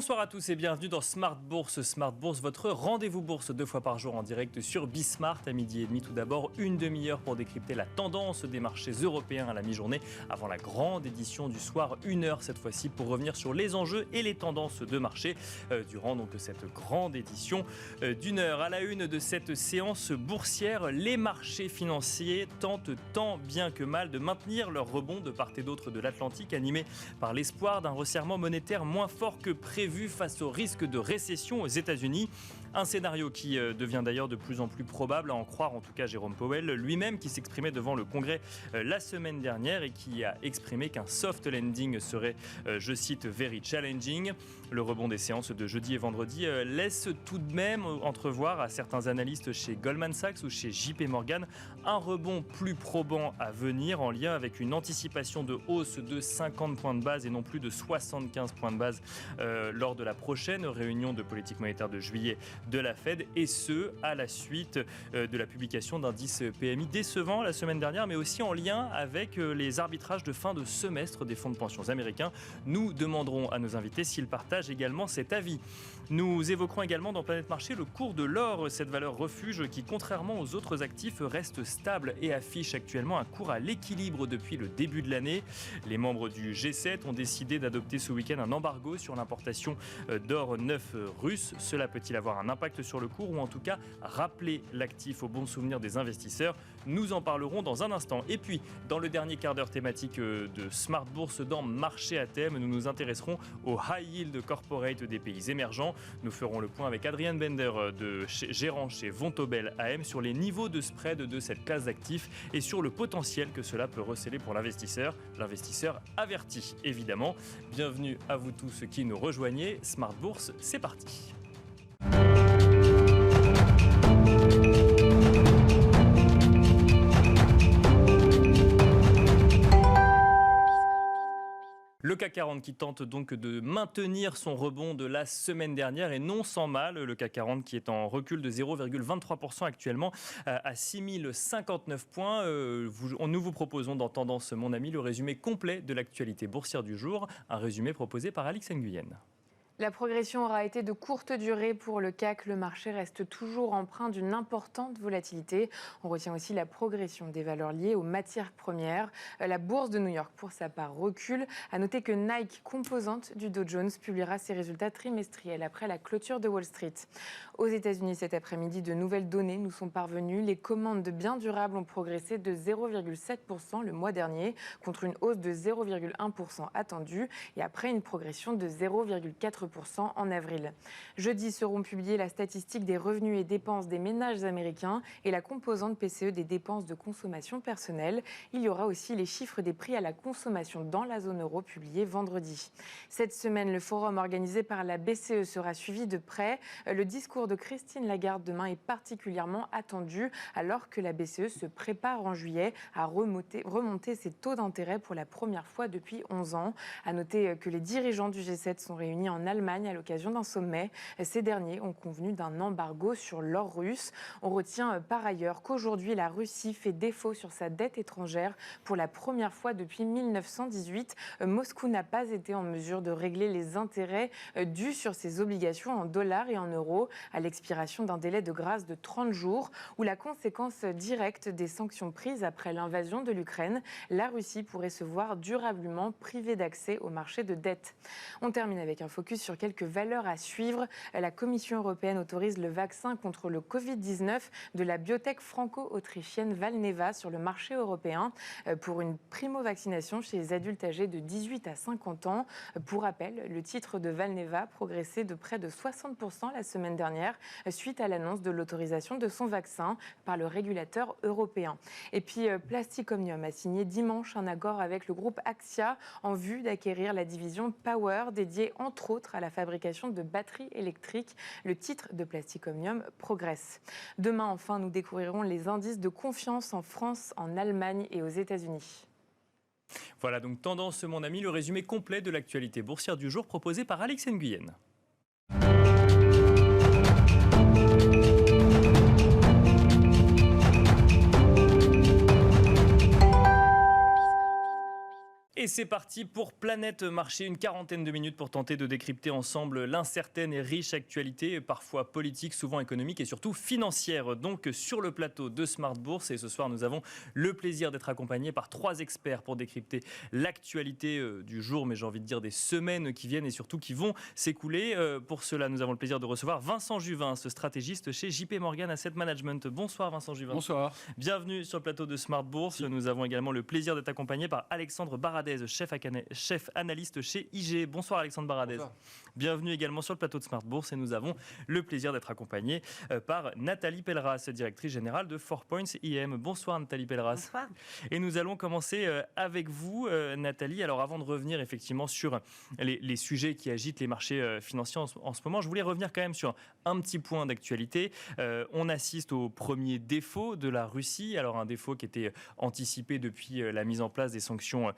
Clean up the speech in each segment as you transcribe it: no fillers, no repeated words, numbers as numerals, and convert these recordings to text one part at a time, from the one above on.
Bonsoir à tous et bienvenue dans Smart Bourse. Smart Bourse, votre rendez-vous bourse 2 fois par jour en direct sur Bismart à 12h30. Tout d'abord, une demi-heure pour décrypter la tendance des marchés européens à la mi-journée avant la grande édition du soir. 1 heure cette fois-ci pour revenir sur les enjeux et les tendances de marché durant donc cette grande édition d'1 heure. À la une de cette séance boursière, les marchés financiers tentent tant bien que mal de maintenir leur rebond de part et d'autre de l'Atlantique, animés par l'espoir d'un resserrement monétaire moins fort que prévu face au risque de récession aux États-Unis. Un scénario qui devient d'ailleurs de plus en plus probable, à en croire en tout cas Jérôme Powell lui-même, qui s'exprimait devant le Congrès la semaine dernière et qui a exprimé qu'un soft landing serait, je cite, very challenging. Le rebond des séances de jeudi et vendredi laisse tout de même entrevoir à certains analystes chez Goldman Sachs ou chez JP Morgan un rebond plus probant à venir en lien avec une anticipation de hausse de 50 points de base et non plus de 75 points de base lors de la prochaine réunion de politique monétaire de juillet de la Fed, et ce à la suite de la publication d'indices PMI décevants la semaine dernière, mais aussi en lien avec les arbitrages de fin de semestre des fonds de pension américains. Nous demanderons à nos invités s'ils partagent également cet avis. Nous évoquerons également dans Planète Marché le cours de l'or, cette valeur refuge qui, contrairement aux autres actifs, reste stable et affiche actuellement un cours à l'équilibre depuis le début de l'année. Les membres du G7 ont décidé d'adopter ce week-end un embargo sur l'importation d'or neuf russe. Cela peut-il avoir un impact sur le cours ou en tout cas rappeler l'actif au bon souvenir des investisseurs? Nous en parlerons dans un instant. Et puis, dans le dernier quart d'heure thématique de Smart Bourse dans Marché à thème, nous nous intéresserons au High Yield Corporate des pays émergents. Nous ferons le point avec Adrian Bender, gérant chez Vontobel AM, sur les niveaux de spread de cette classe d'actifs et sur le potentiel que cela peut recéler pour l'investisseur averti évidemment. Bienvenue à vous tous qui nous rejoignez. Smart Bourse, c'est parti. Le CAC 40 qui tente donc de maintenir son rebond de la semaine dernière et non sans mal. Le CAC 40 qui est en recul de 0,23% actuellement à 6059 points. Nous vous proposons dans Tendance Mon Ami le résumé complet de l'actualité boursière du jour. Un résumé proposé par Alix Nguyen. La progression aura été de courte durée pour le CAC. Le marché reste toujours empreint d'une importante volatilité. On retient aussi la progression des valeurs liées aux matières premières. La bourse de New York, pour sa part, recule. À noter que Nike, composante du Dow Jones, publiera ses résultats trimestriels après la clôture de Wall Street. Aux États-Unis, cet après-midi, de nouvelles données nous sont parvenues. Les commandes de biens durables ont progressé de 0,7% le mois dernier, contre une hausse de 0,1% attendue, et après une progression de 0,4% en avril. Jeudi seront publiées la statistique des revenus et dépenses des ménages américains et la composante PCE des dépenses de consommation personnelle. Il y aura aussi les chiffres des prix à la consommation dans la zone euro publiés vendredi. Cette semaine, le forum organisé par la BCE sera suivi de près. Le discours de Christine Lagarde demain est particulièrement attendu alors que la BCE se prépare en juillet à remonter ses taux d'intérêt pour la première fois depuis 11 ans. À noter que les dirigeants du G7 sont réunis en Allemagne à l'occasion d'un sommet. Ces derniers ont convenu d'un embargo sur l'or russe. On retient par ailleurs qu'aujourd'hui, la Russie fait défaut sur sa dette étrangère pour la première fois depuis 1918. Moscou n'a pas été en mesure de régler les intérêts dus sur ses obligations en dollars et en euros à l'expiration d'un délai de grâce de 30 jours ou la conséquence directe des sanctions prises après l'invasion de l'Ukraine. La Russie pourrait se voir durablement privée d'accès au marché de dette. On termine avec un focus sur quelques valeurs à suivre. La Commission européenne autorise le vaccin contre le Covid-19 de la biotech franco-autrichienne Valneva sur le marché européen pour une primo-vaccination chez les adultes âgés de 18 à 50 ans. Pour rappel, le titre de Valneva progressait de près de 60% la semaine dernière suite à l'annonce de l'autorisation de son vaccin par le régulateur européen. Et puis Plastic Omnium a signé dimanche un accord avec le groupe Axia en vue d'acquérir la division Power dédiée entre autres à la fabrication de batteries électriques. Le titre de Plastic Omnium progresse. Demain, enfin, nous découvrirons les indices de confiance en France, en Allemagne et aux États-Unis. Voilà donc Tendance Mon Ami, le résumé complet de l'actualité boursière du jour proposé par Alix Nguyen. Et Et c'est parti pour Planète Marché, une quarantaine de minutes pour tenter de décrypter ensemble l'incertaine et riche actualité, parfois politique, souvent économique et surtout financière. Donc sur le plateau de Smart Bourse, et ce soir nous avons le plaisir d'être accompagnés par 3 experts pour décrypter l'actualité du jour, mais j'ai envie de dire des semaines qui viennent et surtout qui vont s'écouler. Pour cela, nous avons le plaisir de recevoir Vincent Juvin, ce stratégiste chez JP Morgan Asset Management. Bonsoir Vincent Juvin. Bonsoir. Bienvenue sur le plateau de Smart Bourse. Nous avons également le plaisir d'être accompagné par Alexandre Baradez, chef analyste chez IG. Bonsoir Alexandre Baradez. Bonsoir. Bienvenue également sur le plateau de Smart Bourse et nous avons le plaisir d'être accompagné par Nathalie Pelleras, directrice générale de 4 Points IM. Bonsoir Nathalie Pelleras. Bonsoir. Et nous allons commencer avec vous Nathalie. Alors avant de revenir effectivement sur les sujets qui agitent les marchés financiers en ce moment, je voulais revenir quand même sur un petit point d'actualité. On assiste au premier défaut de la Russie. Alors un défaut qui était anticipé depuis la mise en place des sanctions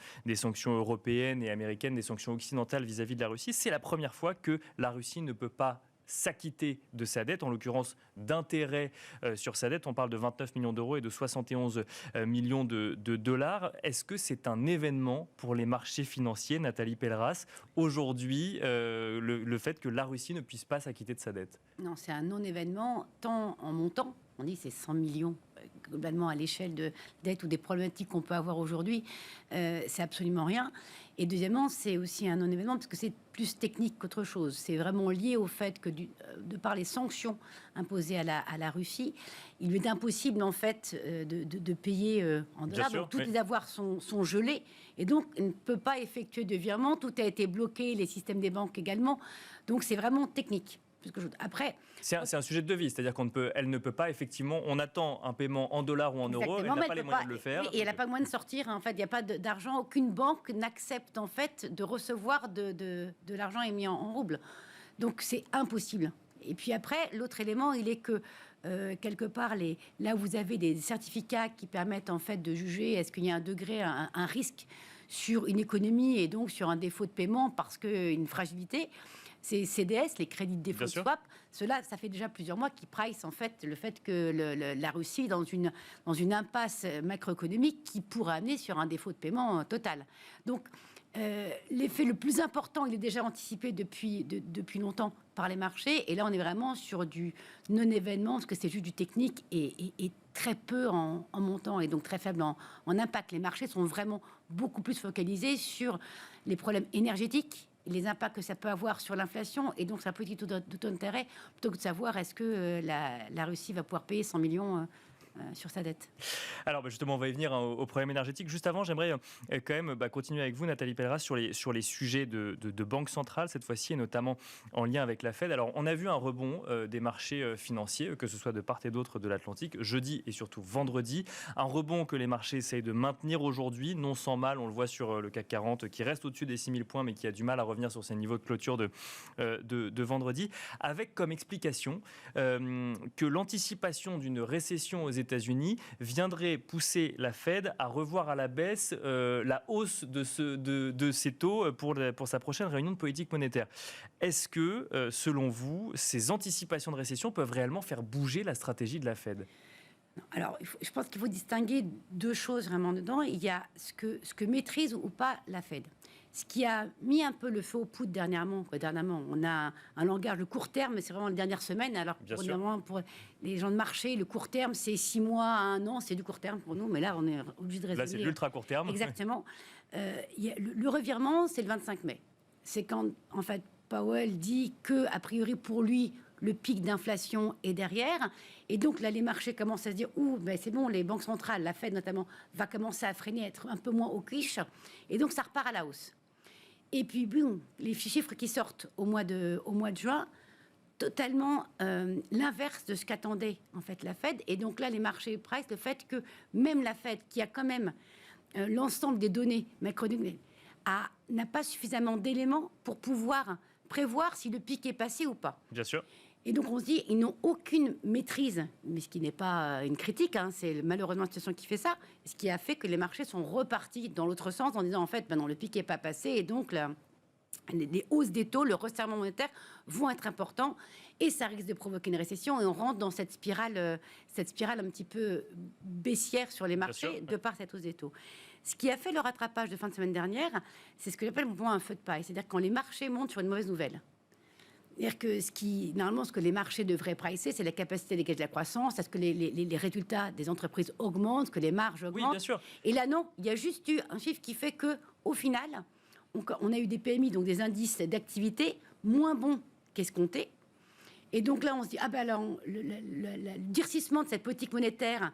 européennes et américaines, des sanctions occidentales vis-à-vis de la Russie. C'est la première fois que la Russie ne peut pas s'acquitter de sa dette, en l'occurrence d'intérêts sur sa dette. On parle de 29 millions d'euros et de 71 millions de dollars. Est-ce que c'est un événement pour les marchés financiers, Nathalie Pelleras, aujourd'hui, le fait que la Russie ne puisse pas s'acquitter de sa dette? Non, c'est un non-événement, tant en montant, on dit c'est 100 millions globalement à l'échelle de dette ou des problématiques qu'on peut avoir aujourd'hui, c'est absolument rien. Et deuxièmement, c'est aussi un non-événement parce que c'est plus technique qu'autre chose. C'est vraiment lié au fait que, de par les sanctions imposées à la Russie, il lui est impossible en fait de payer en dollars. Donc tous les avoirs sont gelés et donc il ne peut pas effectuer de virement. Tout a été bloqué, les systèmes des banques également. Donc c'est vraiment technique. Après, c'est un sujet de devise, c'est-à-dire qu'elle ne peut pas effectivement, on attend un paiement en dollars ou en euros, elle n'a pas les moyens de le faire. Et elle n'a pas le moyen de sortir, en fait, il n'y a pas d'argent, aucune banque n'accepte en fait de recevoir de l'argent émis en roubles. Donc c'est impossible. Et puis après, l'autre élément, il est que quelque part, là où vous avez des certificats qui permettent en fait de juger est-ce qu'il y a un degré, un risque sur une économie et donc sur un défaut de paiement parce qu'une fragilité. Ces CDS, les crédits de défaut de swap, cela, ça fait déjà plusieurs mois qu'ils price en fait le fait que la Russie est dans une impasse macroéconomique qui pourrait amener sur un défaut de paiement total. Donc, l'effet le plus important, il est déjà anticipé depuis longtemps par les marchés. Et là, on est vraiment sur du non-événement, parce que c'est juste du technique et très peu en montant et donc très faible en impact. Les marchés sont vraiment beaucoup plus focalisés sur les problèmes énergétiques, les impacts que ça peut avoir sur l'inflation et donc sa politique de taux d'intérêt, plutôt que de savoir est-ce que la Russie va pouvoir payer 100 millions sur sa dette. Alors justement, on va y venir au problème énergétique. Juste avant, j'aimerais quand même continuer avec vous, Nathalie Pelleras, sur les sujets de banque centrale, cette fois-ci, et notamment en lien avec la Fed. Alors, on a vu un rebond des marchés financiers, que ce soit de part et d'autre de l'Atlantique, jeudi et surtout vendredi. Un rebond que les marchés essayent de maintenir aujourd'hui, non sans mal. On le voit sur le CAC 40, qui reste au-dessus des 6000 points, mais qui a du mal à revenir sur ses niveaux de clôture de vendredi, avec comme explication que l'anticipation d'une récession aux États-Unis viendrait pousser la Fed à revoir à la baisse la hausse de ses taux pour sa prochaine réunion de politique monétaire. Est-ce que, selon vous, ces anticipations de récession peuvent réellement faire bouger la stratégie de la Fed ? Alors, je pense qu'il faut distinguer deux choses vraiment dedans. Il y a ce que maîtrise ou pas la Fed. Ce qui a mis un peu le feu aux poudres dernièrement, on a un langage de court terme, c'est vraiment les dernières semaines. Alors, pour les gens de marché, le court terme, c'est 6 mois à 1 an, c'est du court terme pour nous. Mais là, on est obligé de raisonner. Là, c'est l'ultra court terme. Exactement. Le revirement, c'est le 25 mai. C'est quand, en fait, Powell dit que, a priori, pour lui, le pic d'inflation est derrière. Et donc, là, les marchés commencent à se dire c'est bon, les banques centrales, la Fed notamment, va commencer à freiner, à être un peu moins au quiche. Et donc, ça repart à la hausse. Et puis, boum, les chiffres qui sortent au mois de juin, totalement l'inverse de ce qu'attendait en fait la Fed. Et donc là, les marchés price le fait que même la Fed, qui a quand même l'ensemble des données macroéconomiques, n'a pas suffisamment d'éléments pour pouvoir prévoir si le pic est passé ou pas. Bien sûr. Et donc on se dit, ils n'ont aucune maîtrise, mais ce qui n'est pas une critique, c'est malheureusement la situation qui fait ça, ce qui a fait que les marchés sont repartis dans l'autre sens en disant en fait, non, le pic n'est pas passé et donc là, les hausses des taux, le resserrement monétaire vont être importants et ça risque de provoquer une récession et on rentre dans cette spirale un petit peu baissière sur les marchés de par cette hausse des taux. Ce qui a fait le rattrapage de fin de semaine dernière, c'est ce que j'appelle un feu de paille. C'est-à-dire quand les marchés montent sur une mauvaise nouvelle. C'est-à-dire que normalement, ce que les marchés devraient pricer, c'est la capacité à dégager de la croissance, à ce que les résultats des entreprises augmentent, que les marges augmentent. Oui, bien sûr. Et là, non, il y a juste eu un chiffre qui fait qu'au final, on a eu des PMI, donc des indices d'activité, moins bons qu'escomptés. Et donc là, on se dit, ah ben alors, le durcissement de cette politique monétaire,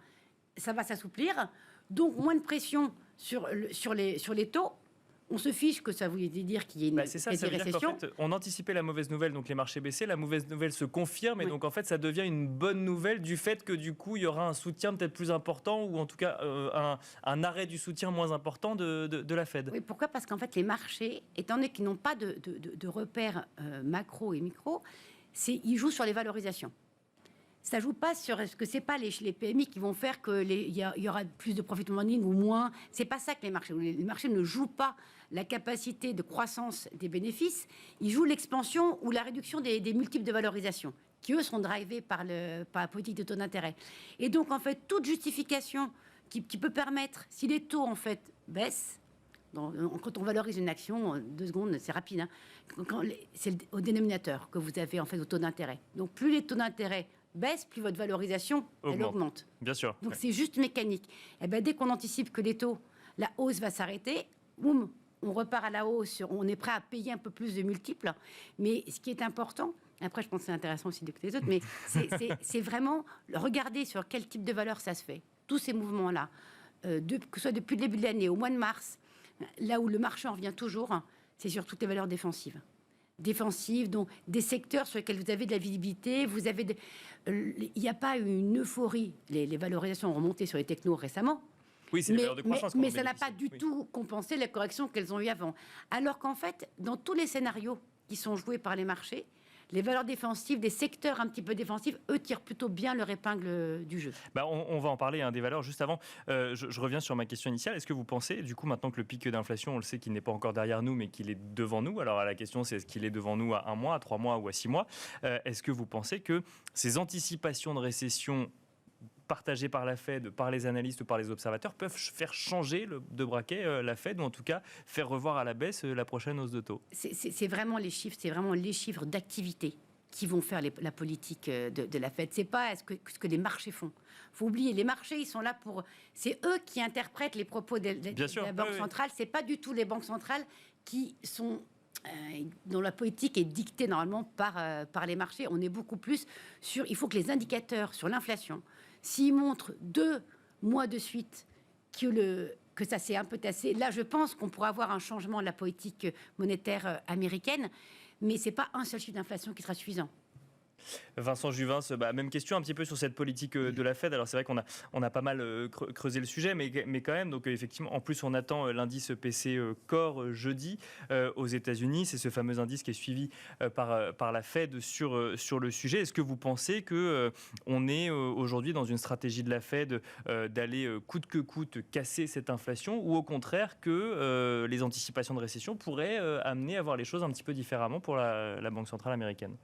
ça va s'assouplir. Donc, moins de pression sur les taux. On se fiche que ça voulait dire qu'il y ait une c'est ça, ça veut dire qu'en fait, on anticipait la mauvaise nouvelle, donc les marchés baissaient, la mauvaise nouvelle se confirme, et donc en fait, ça devient une bonne nouvelle du fait que du coup, il y aura un soutien peut-être plus important, ou en tout cas un arrêt du soutien moins important de la Fed. Oui, pourquoi ? Parce qu'en fait, les marchés, étant donné qu'ils n'ont pas de repères macro et micro, ils jouent sur les valorisations. Ça joue pas sur ce que c'est pas les PMI qui vont faire que y aura plus de profit warning ou moins. C'est pas ça que les marchés ne jouent pas la capacité de croissance des bénéfices. Ils jouent l'expansion ou la réduction des multiples de valorisation qui eux sont drivés par la politique de taux d'intérêt. Et donc en fait toute justification qui peut permettre, si les taux en fait baissent. Quand on valorise une action, 2 secondes, c'est rapide. Hein, c'est au dénominateur que vous avez en fait au taux d'intérêt. Donc plus les taux d'intérêt baisse, plus votre valorisation elle augmente. Bien sûr. Donc c'est juste mécanique. Et ben, dès qu'on anticipe que les taux, la hausse va s'arrêter, boum, on repart à la hausse, on est prêt à payer un peu plus de multiples. Mais ce qui est important, après je pense que c'est intéressant aussi que les autres, mais c'est vraiment regarder sur quel type de valeur ça se fait. Tous ces mouvements-là, que ce soit depuis le début de l'année, au mois de mars, là où le marché en revient toujours, c'est sur toutes les valeurs défensives. Donc des secteurs sur lesquels vous avez de la visibilité, il n'y a pas une euphorie. Les valorisations ont remonté sur les technos récemment. Oui, c'est les valeurs de croissance. Mais ça n'a pas du tout compensé la correction qu'elles ont eue avant. Alors qu'en fait, dans tous les scénarios qui sont joués par les marchés, les valeurs défensives, des secteurs un petit peu défensifs, eux tirent plutôt bien leur épingle du jeu. On va en parler des valeurs. Juste avant, je reviens sur ma question initiale. Est-ce que vous pensez, du coup, maintenant que le pic d'inflation, on le sait qu'il n'est pas encore derrière nous, mais qu'il est devant nous, alors la question c'est est-ce qu'il est devant nous à 1 mois, à 3 mois ou à 6 mois, est-ce que vous pensez que ces anticipations de récession partagées par la Fed, par les analystes ou par les observateurs peuvent faire changer de braquet la Fed, ou en tout cas faire revoir à la baisse la prochaine hausse de taux? C'est vraiment les chiffres d'activité qui vont faire la politique de la Fed. C'est pas ce que les marchés font. Faut oublier, les marchés, ils sont là c'est eux qui interprètent les propos de la Banque centrale. C'est pas du tout les banques centrales qui sont dont la politique est dictée normalement par les marchés. On est beaucoup plus sur... Il faut que les indicateurs sur l'inflation, s'ils montrent 2 mois de suite que ça s'est un peu tassé, là, je pense qu'on pourra avoir un changement de la politique monétaire américaine, mais ce n'est pas un seul chiffre d'inflation qui sera suffisant. Vincent Juvin, même question un petit peu sur cette politique de la Fed. Alors c'est vrai qu'on a pas mal creusé le sujet, mais quand même, donc effectivement, en plus on attend l'indice PC Core jeudi aux États-Unis. C'est ce fameux indice qui est suivi par la Fed sur le sujet. Est-ce que vous pensez que on est aujourd'hui dans une stratégie de la Fed d'aller coûte que coûte casser cette inflation, ou au contraire que les anticipations de récession pourraient amener à voir les choses un petit peu différemment pour la Banque centrale américaine?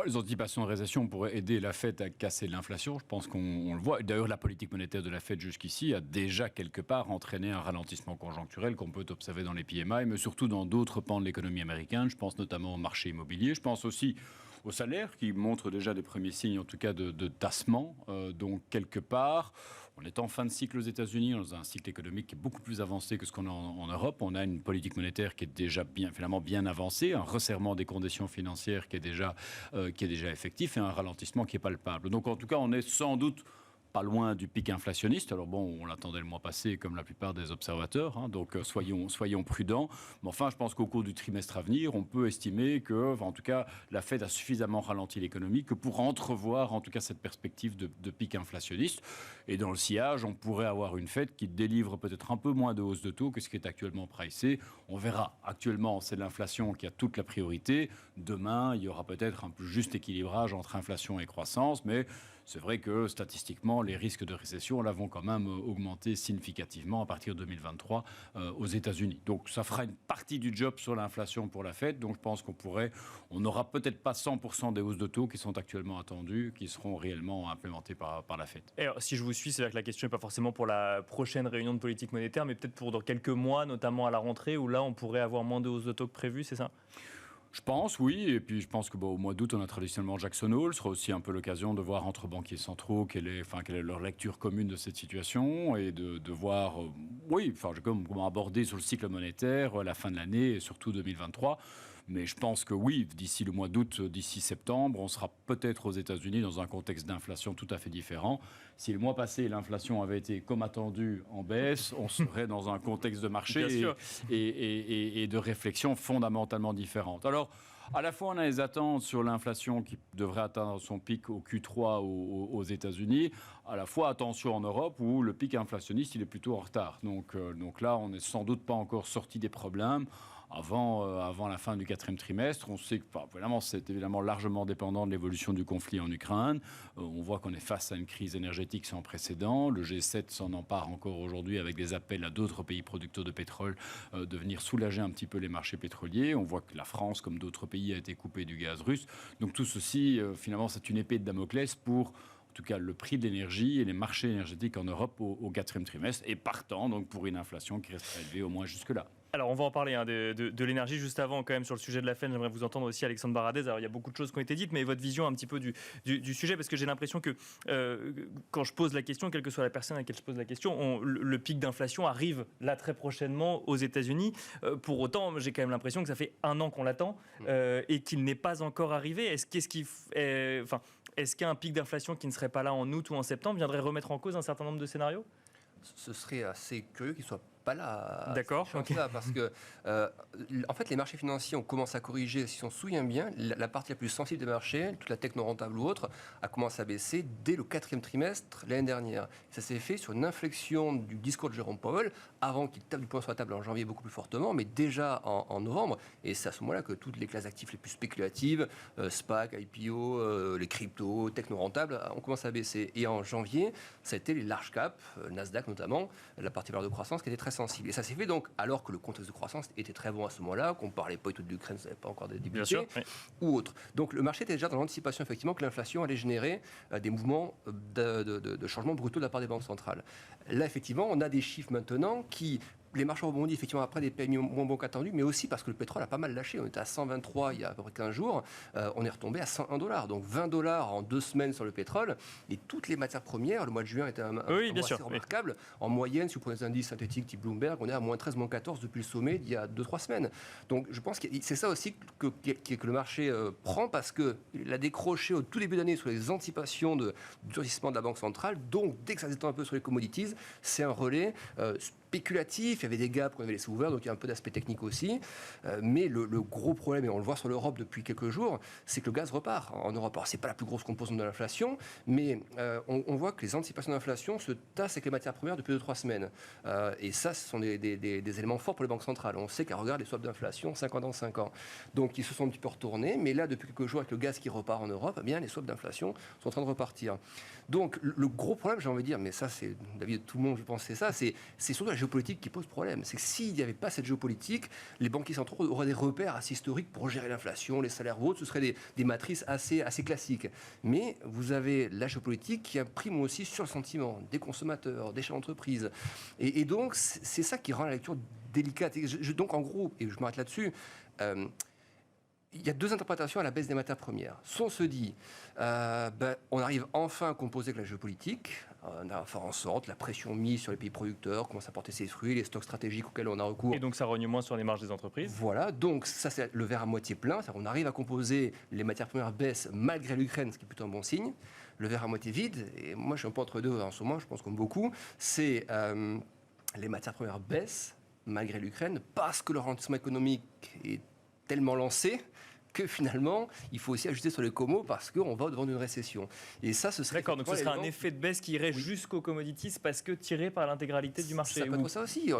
Les anticipations de récession pourraient aider la Fed à casser l'inflation. Je pense qu'on le voit. D'ailleurs, la politique monétaire de la Fed jusqu'ici a déjà quelque part entraîné un ralentissement conjoncturel qu'on peut observer dans les PMI, mais surtout dans d'autres pans de l'économie américaine. Je pense notamment au marché immobilier. Je pense aussi aux salaires qui montrent déjà des premiers signes, en tout cas, de tassement. Donc, quelque part, on est en fin de cycle aux États-Unis, dans un cycle économique qui est beaucoup plus avancé que ce qu'on a en Europe. On a une politique monétaire qui est déjà finalement bien avancée, un resserrement des conditions financières qui est déjà effectif et un ralentissement qui est palpable. Donc, en tout cas, on est sans doute pas loin du pic inflationniste. Alors bon, on l'attendait le mois passé, comme la plupart des observateurs, donc soyons prudents. Mais enfin, je pense qu'au cours du trimestre à venir, on peut estimer que, en tout cas, la Fed a suffisamment ralenti l'économie que pour entrevoir, en tout cas, cette perspective de pic inflationniste. Et dans le sillage, on pourrait avoir une Fed qui délivre peut-être un peu moins de hausse de taux que ce qui est actuellement pricé. On verra. Actuellement, c'est l'inflation qui a toute la priorité. Demain, il y aura peut-être un plus juste équilibrage entre inflation et croissance, mais c'est vrai que statistiquement, les risques de récession là, vont quand même augmenter significativement à partir de 2023 aux États-Unis. Donc ça fera une partie du job sur l'inflation pour la Fed. Donc je pense on n'aura peut-être pas 100% des hausses de taux qui sont actuellement attendues, qui seront réellement implémentées par la Fed. Et alors, si je vous suis, c'est vrai que la question n'est pas forcément pour la prochaine réunion de politique monétaire, mais peut-être pour dans quelques mois, notamment à la rentrée, où là, on pourrait avoir moins de hausses de taux que prévu, c'est ça ? Je pense, oui. Et puis, je pense qu'au mois d'août, on a traditionnellement Jackson Hole. Ce sera aussi un peu l'occasion de voir entre banquiers centraux quelle est leur lecture commune de cette situation et de voir, comment aborder sur le cycle monétaire la fin de l'année et surtout 2023. Mais je pense que oui, d'ici le mois d'août, d'ici septembre, on sera peut-être aux États-Unis dans un contexte d'inflation tout à fait différent. Si le mois passé, l'inflation avait été comme attendu en baisse, on serait dans un contexte de marché et de réflexion fondamentalement différente. Alors, à la fois, on a les attentes sur l'inflation qui devrait atteindre son pic au Q3 aux États-Unis. À la fois, attention en Europe où le pic inflationniste, il est plutôt en retard. Donc là, on n'est sans doute pas encore sorti des problèmes. Avant la fin du 4e trimestre. On sait que c'est évidemment largement dépendant de l'évolution du conflit en Ukraine. On voit qu'on est face à une crise énergétique sans précédent. Le G7 s'en empare encore aujourd'hui avec des appels à d'autres pays producteurs de pétrole de venir soulager un petit peu les marchés pétroliers. On voit que la France, comme d'autres pays, a été coupée du gaz russe. Donc tout ceci, finalement, c'est une épée de Damoclès pour... En tout cas, le prix de l'énergie et les marchés énergétiques en Europe au 4e trimestre et partant donc pour une inflation qui reste élevée au moins jusque-là. Alors, on va en parler de l'énergie juste avant, quand même, sur le sujet de la Fed. J'aimerais vous entendre aussi, Alexandre Baradez. Alors, il y a beaucoup de choses qui ont été dites, mais votre vision un petit peu du sujet, parce que j'ai l'impression que quand je pose la question, quelle que soit la personne à laquelle je pose la question, le pic d'inflation arrive là très prochainement aux États-Unis. Pour autant, j'ai quand même l'impression que ça fait 1 an qu'on l'attend et qu'il n'est pas encore arrivé. Est-ce qu'un pic d'inflation qui ne serait pas là en août ou en septembre viendrait remettre en cause un certain nombre de scénarios ? Ce serait assez curieux qu'il soit pas là. D'accord. Okay. Parce que en fait, les marchés financiers ont commencé à corriger. Si on se souvient bien, la partie la plus sensible des marchés, toute la tech non rentable ou autre, a commencé à baisser dès le 4e trimestre l'année dernière. Ça s'est fait sur une inflexion du discours de Jérôme Powell avant qu'il tape du poing sur la table en janvier beaucoup plus fortement, mais déjà en novembre. Et c'est à ce moment-là que toutes les classes d'actifs les plus spéculatives, SPAC, IPO, les cryptos, tech non rentables, ont commencé à baisser. Et en janvier, ça a été les large caps, Nasdaq notamment, la partie valeur de croissance qui était très sensible. Et ça s'est fait donc alors que le contexte de croissance était très bon à ce moment-là, qu'on parlait pas du tout de l'Ukraine, ça n'avait pas encore débuté, ou autre. Donc le marché était déjà dans l'anticipation effectivement que l'inflation allait générer des mouvements de changement brutaux de la part des banques centrales. Là effectivement, on a des chiffres maintenant qui... Les marchés ont rebondi effectivement après des PMI moins bons qu'attendus, mais aussi parce que le pétrole a pas mal lâché. On était à 123 il y a à peu près 15 jours, on est retombé à 101 $. Donc $20 en 2 semaines sur le pétrole. Et toutes les matières premières, le mois de juin était un mois assez remarquable. En moyenne, si vous prenez des indices synthétiques type Bloomberg, on est à moins 13, moins 14 depuis le sommet d'il y a 2-3 semaines. Donc je pense que c'est ça aussi que le marché prend, parce qu'il a décroché au tout début d'année sur les anticipations du durcissement de la Banque centrale. Donc dès que ça s'étend un peu sur les commodities, c'est un relais spéculatif, il y avait des gaps qu'on avait laissés ouverts, donc il y a un peu d'aspect technique aussi. Mais le gros problème, et on le voit sur l'Europe depuis quelques jours, c'est que le gaz repart en Europe. Alors, ce n'est pas la plus grosse composante de l'inflation, mais on voit que les anticipations d'inflation se tassent avec les matières premières depuis 2-3 semaines. Et ça, ce sont des éléments forts pour les banques centrales. On sait qu'elles regardent les swaps d'inflation 5 ans dans 5 ans. Donc, ils se sont un petit peu retournés, mais là, depuis quelques jours, avec le gaz qui repart en Europe, eh bien, les swaps d'inflation sont en train de repartir. Donc, le gros problème, j'ai envie de dire, mais ça, c'est l'avis de tout le monde, je pense, c'est ça, c'est surtout la géopolitique qui pose problème. C'est que s'il n'y avait pas cette géopolitique, les banquiers centraux auraient des repères assez historiques pour gérer l'inflation, les salaires ou autres, ce seraient des matrices assez classiques. Mais vous avez la géopolitique qui imprime aussi sur le sentiment des consommateurs, des chefs d'entreprise. Et donc, c'est ça qui rend la lecture délicate. Donc, en gros, et je m'arrête là-dessus, il y a 2 interprétations à la baisse des matières premières. Soit on se dit, on arrive enfin à composer avec la géopolitique, on a fait en sorte, la pression mise sur les pays producteurs commence à porter ses fruits, les stocks stratégiques auxquels on a recours. Et donc ça rogne moins sur les marges des entreprises. Voilà, donc ça c'est le verre à moitié plein, c'est-à-dire qu'on arrive à composer, les matières premières baissent malgré l'Ukraine, ce qui est plutôt un bon signe. Le verre à moitié vide, et moi je suis un peu entre deux en ce moment, je pense comme beaucoup, c'est les matières premières baissent malgré l'Ukraine parce que le ralentissement économique est tellement lancé que finalement, il faut aussi ajuster sur les commos parce qu'on va devant une récession. Et ça, ce serait... D'accord, donc ce serait un effet de baisse qui irait jusqu'aux commodities parce que tiré par l'intégralité du marché. Ça peut être ça aussi.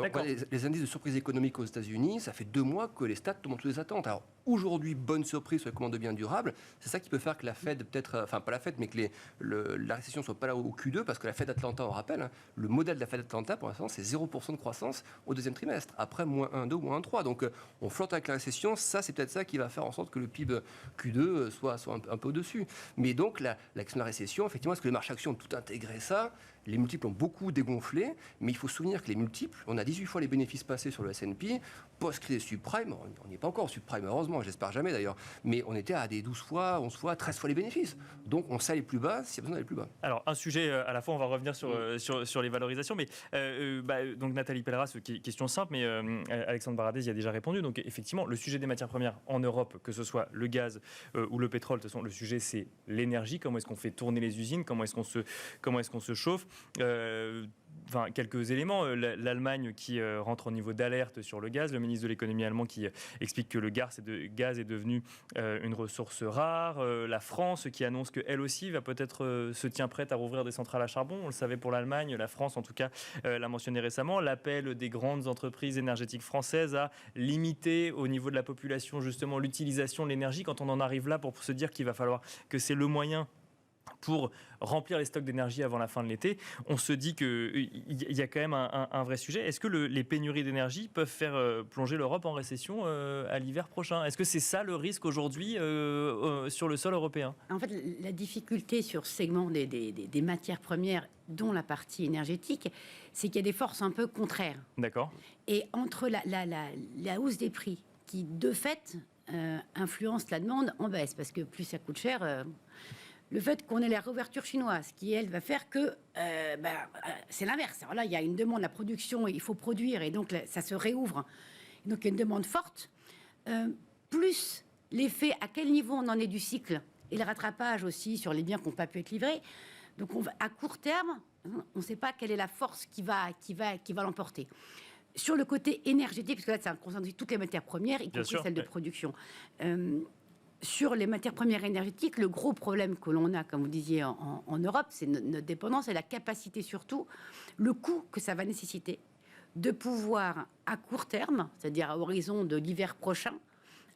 Les indices de surprise économique aux États-Unis, ça fait 2 mois que les stats tombent en dessous des attentes. Alors aujourd'hui, bonne surprise sur les commandes de biens durables. C'est ça qui peut faire que la Fed, peut-être, enfin pas la Fed, mais que la récession ne soit pas là au Q2, parce que la Fed Atlanta, on rappelle, hein, le modèle de la Fed Atlanta, pour l'instant, c'est 0% de croissance au deuxième trimestre. Après, moins 1,2, moins 1,3. Donc on flotte avec la récession. Ça, c'est peut-être ça qui va faire en sorte que le PIB Q2 soit un peu au-dessus. Mais donc, la récession, effectivement, est-ce que les marchés actions ont tout intégré ça ? Les multiples ont beaucoup dégonflé, mais il faut se souvenir que les multiples, on a 18 fois les bénéfices passés sur le S&P, post-crise subprime, on n'y est pas encore au subprime, heureusement, j'espère jamais d'ailleurs, mais on était à des 12 fois, 11 fois, 13 fois les bénéfices. Donc on sait aller plus bas s'il y a besoin d'aller plus bas. Alors un sujet à la fois, on va revenir sur les valorisations, mais donc Nathalie Pelleras, question simple, mais Alexandre Baradez y a déjà répondu. Donc effectivement, le sujet des matières premières en Europe, que ce soit le gaz ou le pétrole, de toute façon, le sujet c'est l'énergie, comment est-ce qu'on fait tourner les usines, comment est-ce qu'on se chauffe. Quelques éléments. L'Allemagne qui rentre au niveau d'alerte sur le gaz. Le ministre de l'économie allemand qui explique que le gaz est devenu une ressource rare. La France qui annonce qu'elle aussi va peut-être se tient prête à rouvrir des centrales à charbon. On le savait pour l'Allemagne. La France, en tout cas, l'a mentionné récemment. L'appel des grandes entreprises énergétiques françaises à limiter au niveau de la population justement l'utilisation de l'énergie quand on en arrive là pour se dire qu'il va falloir que c'est le moyen pour remplir les stocks d'énergie avant la fin de l'été, on se dit qu'il y a quand même un vrai sujet. Est-ce que les pénuries d'énergie peuvent faire plonger l'Europe en récession à l'hiver prochain ? Est-ce que c'est ça le risque aujourd'hui sur le sol européen ? En fait, la difficulté sur ce segment des matières premières, dont la partie énergétique, c'est qu'il y a des forces un peu contraires. D'accord. Et entre la hausse des prix, qui de fait influence la demande en baisse, parce que plus ça coûte cher... Le fait qu'on ait la réouverture chinoise, qui, elle, va faire que c'est l'inverse. Alors là, il y a une demande, la production, il faut produire, et donc ça se réouvre. Et donc, il y a une demande forte. Plus l'effet, à quel niveau on en est du cycle, et le rattrapage aussi sur les biens qui n'ont pas pu être livrés. Donc, à court terme, on ne sait pas quelle est la force qui va l'emporter. Sur le côté énergétique, parce que là, ça concerne toutes les matières premières, y compris celles de production. Sur les matières premières énergétiques, le gros problème que l'on a, comme vous disiez, en Europe, c'est notre dépendance et la capacité surtout, le coût que ça va nécessiter de pouvoir, à court terme, c'est-à-dire à horizon de l'hiver prochain,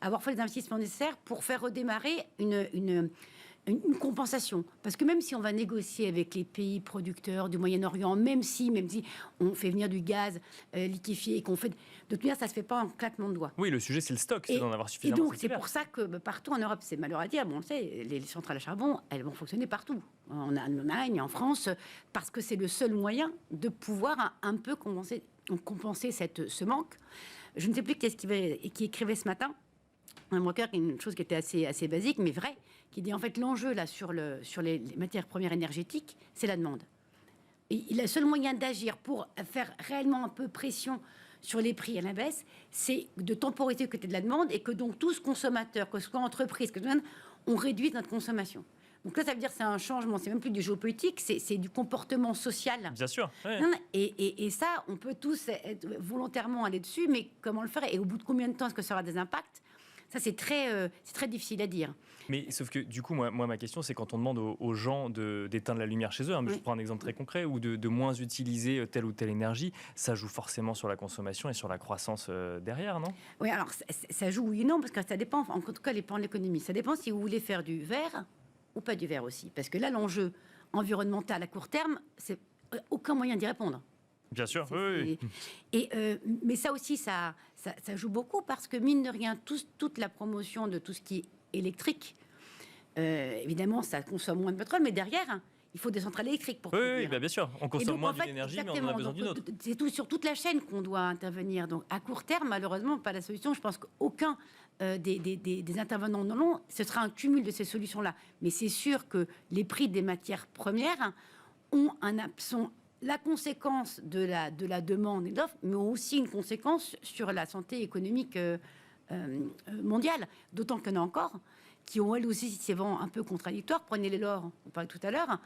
avoir fait les investissements nécessaires pour faire redémarrer une compensation. Parce que même si on va négocier avec les pays producteurs du Moyen-Orient, même si on fait venir du gaz liquéfié et qu'on fait... De toute manière, ça ne se fait pas en claquement de doigts. Oui, le sujet, c'est le stock, c'est d'en avoir suffisamment. Et donc, c'est pour ça que partout en Europe, c'est malheureux à dire, bon, on le sait, les centrales à charbon, elles vont fonctionner partout. En Allemagne, en France, parce que c'est le seul moyen de pouvoir un peu compenser ce manque. Je ne sais plus qui écrivait ce matin, un broker, une chose qui était assez basique, mais vraie, qui dit en fait l'enjeu là sur les matières premières énergétiques, c'est la demande. Et le seul moyen d'agir pour faire réellement un peu pression sur les prix à la baisse, c'est de temporiser le côté de la demande et que donc tous consommateurs, que ce soit entreprises, on réduise notre consommation. Donc là, ça veut dire que c'est un changement, c'est même plus du géopolitique, c'est du comportement social. Bien sûr. Oui. Et ça, on peut tous volontairement aller dessus, mais comment le faire ? Et au bout de combien de temps est-ce que ça aura des impacts ? Ça, c'est très difficile à dire. Mais sauf que du coup, moi ma question, c'est quand on demande aux gens d'éteindre la lumière chez eux, hein, je prends un exemple très concret, ou de moins utiliser telle ou telle énergie, ça joue forcément sur la consommation et sur la croissance derrière, non ? Oui, alors ça joue oui et non, parce que ça dépend, en tout cas, les plans de l'économie. Ça dépend si vous voulez faire du vert ou pas du vert aussi. Parce que là, l'enjeu environnemental à court terme, c'est aucun moyen d'y répondre. Bien sûr, oui. Mais ça aussi, ça joue beaucoup parce que, mine de rien, toute la promotion de tout ce qui est électrique, évidemment, ça consomme moins de pétrole, mais derrière, il faut des centrales électriques pour produire. Oui, bien sûr. On consomme moins d'une énergie, mais on en a besoin d'une autre. C'est sur toute la chaîne qu'on doit intervenir. Donc, à court terme, malheureusement, pas la solution. Je pense qu'aucun des intervenants non long, ce sera un cumul de ces solutions-là. Mais c'est sûr que les prix des matières premières sont la conséquence de la demande et de l'offre, mais aussi une conséquence sur la santé économique mondiale. D'autant qu'il y en a encore qui ont, elles aussi, c'est vraiment un peu contradictoire. Prenez l'or, on parlait tout à l'heure.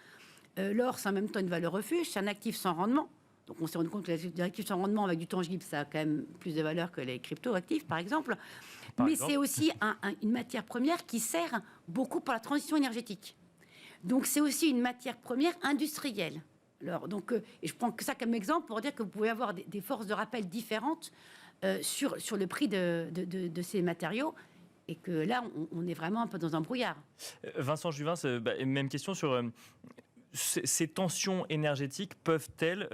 L'or, c'est en même temps une valeur refuge, c'est un actif sans rendement. Donc on s'est rendu compte que les actifs sans rendement avec du tangible, ça a quand même plus de valeur que les crypto-actifs, par exemple. Mais c'est aussi une matière première qui sert beaucoup pour la transition énergétique. Donc c'est aussi une matière première industrielle. Alors, donc, et je prends que ça comme exemple pour dire que vous pouvez avoir des forces de rappel différentes sur le prix de ces matériaux. Et que là, on est vraiment un peu dans un brouillard. Vincent Juvin, même question sur... Ces tensions énergétiques peuvent-elles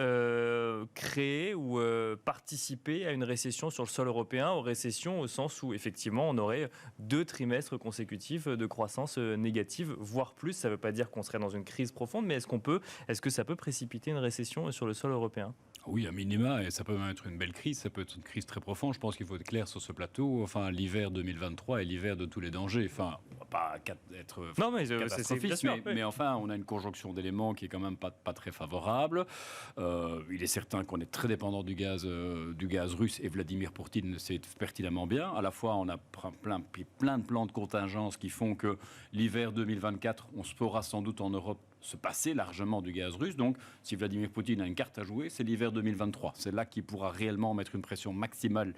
créer ou participer à une récession sur le sol européen, aux récessions au sens où effectivement on aurait 2 trimestres consécutifs de croissance négative, voire plus. Ça ne veut pas dire qu'on serait dans une crise profonde, mais est-ce que ça peut précipiter une récession sur le sol européen ? Oui, à minima, et ça peut même être une belle crise, ça peut être une crise très profonde. Je pense qu'il faut être clair sur ce plateau. Enfin, l'hiver 2023 est l'hiver de tous les dangers. Enfin, on va pas être catastrophiste, mais enfin, on a une conjonction d'éléments qui est quand même pas très favorable. Il est certain qu'on est très dépendant du gaz russe, et Vladimir Poutine le sait pertinemment bien. À la fois, on a plein de plans de contingence qui font que l'hiver 2024, on se pourra sans doute en Europe se passer largement du gaz russe. Donc, si Vladimir Poutine a une carte à jouer, c'est l'hiver 2023. C'est là qu'il pourra réellement mettre une pression maximale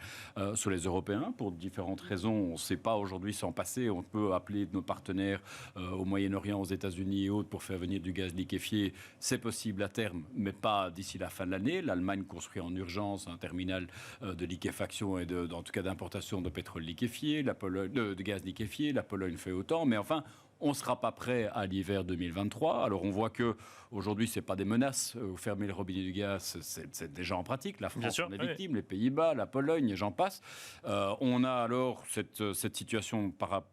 sur les Européens, pour différentes raisons. On ne sait pas aujourd'hui s'en passer. On peut appeler nos partenaires au Moyen-Orient, aux États-Unis et autres pour faire venir du gaz liquéfié. C'est possible à terme, mais pas d'ici la fin de l'année. L'Allemagne construit en urgence un terminal de liquéfaction et en tout cas d'importation de pétrole liquéfié, de gaz liquéfié. La Pologne fait autant, mais enfin, on ne sera pas prêt à l'hiver 2023. Alors on voit que aujourd'hui c'est pas des menaces. Fermer le robinet du gaz, c'est déjà en pratique. La France en est victime, les Pays-Bas, la Pologne, et j'en passe. On a alors cette situation par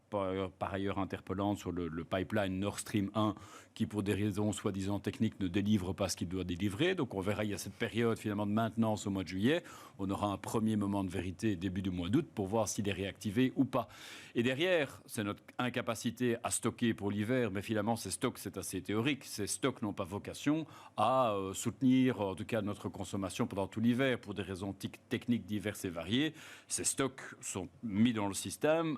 ailleurs interpellante sur le pipeline Nord Stream 1 qui, pour des raisons soi-disant techniques, ne délivre pas ce qu'il doit délivrer. Donc on verra, il y a cette période finalement de maintenance au mois de juillet. On aura un premier moment de vérité début du mois d'août pour voir s'il est réactivé ou pas. Et derrière, c'est notre incapacité à stocker pour l'hiver, mais finalement ces stocks, c'est assez théorique. Ces stocks n'ont pas vocation à soutenir en tout cas notre consommation pendant tout l'hiver pour des raisons techniques diverses et variées. Ces stocks sont mis dans le système,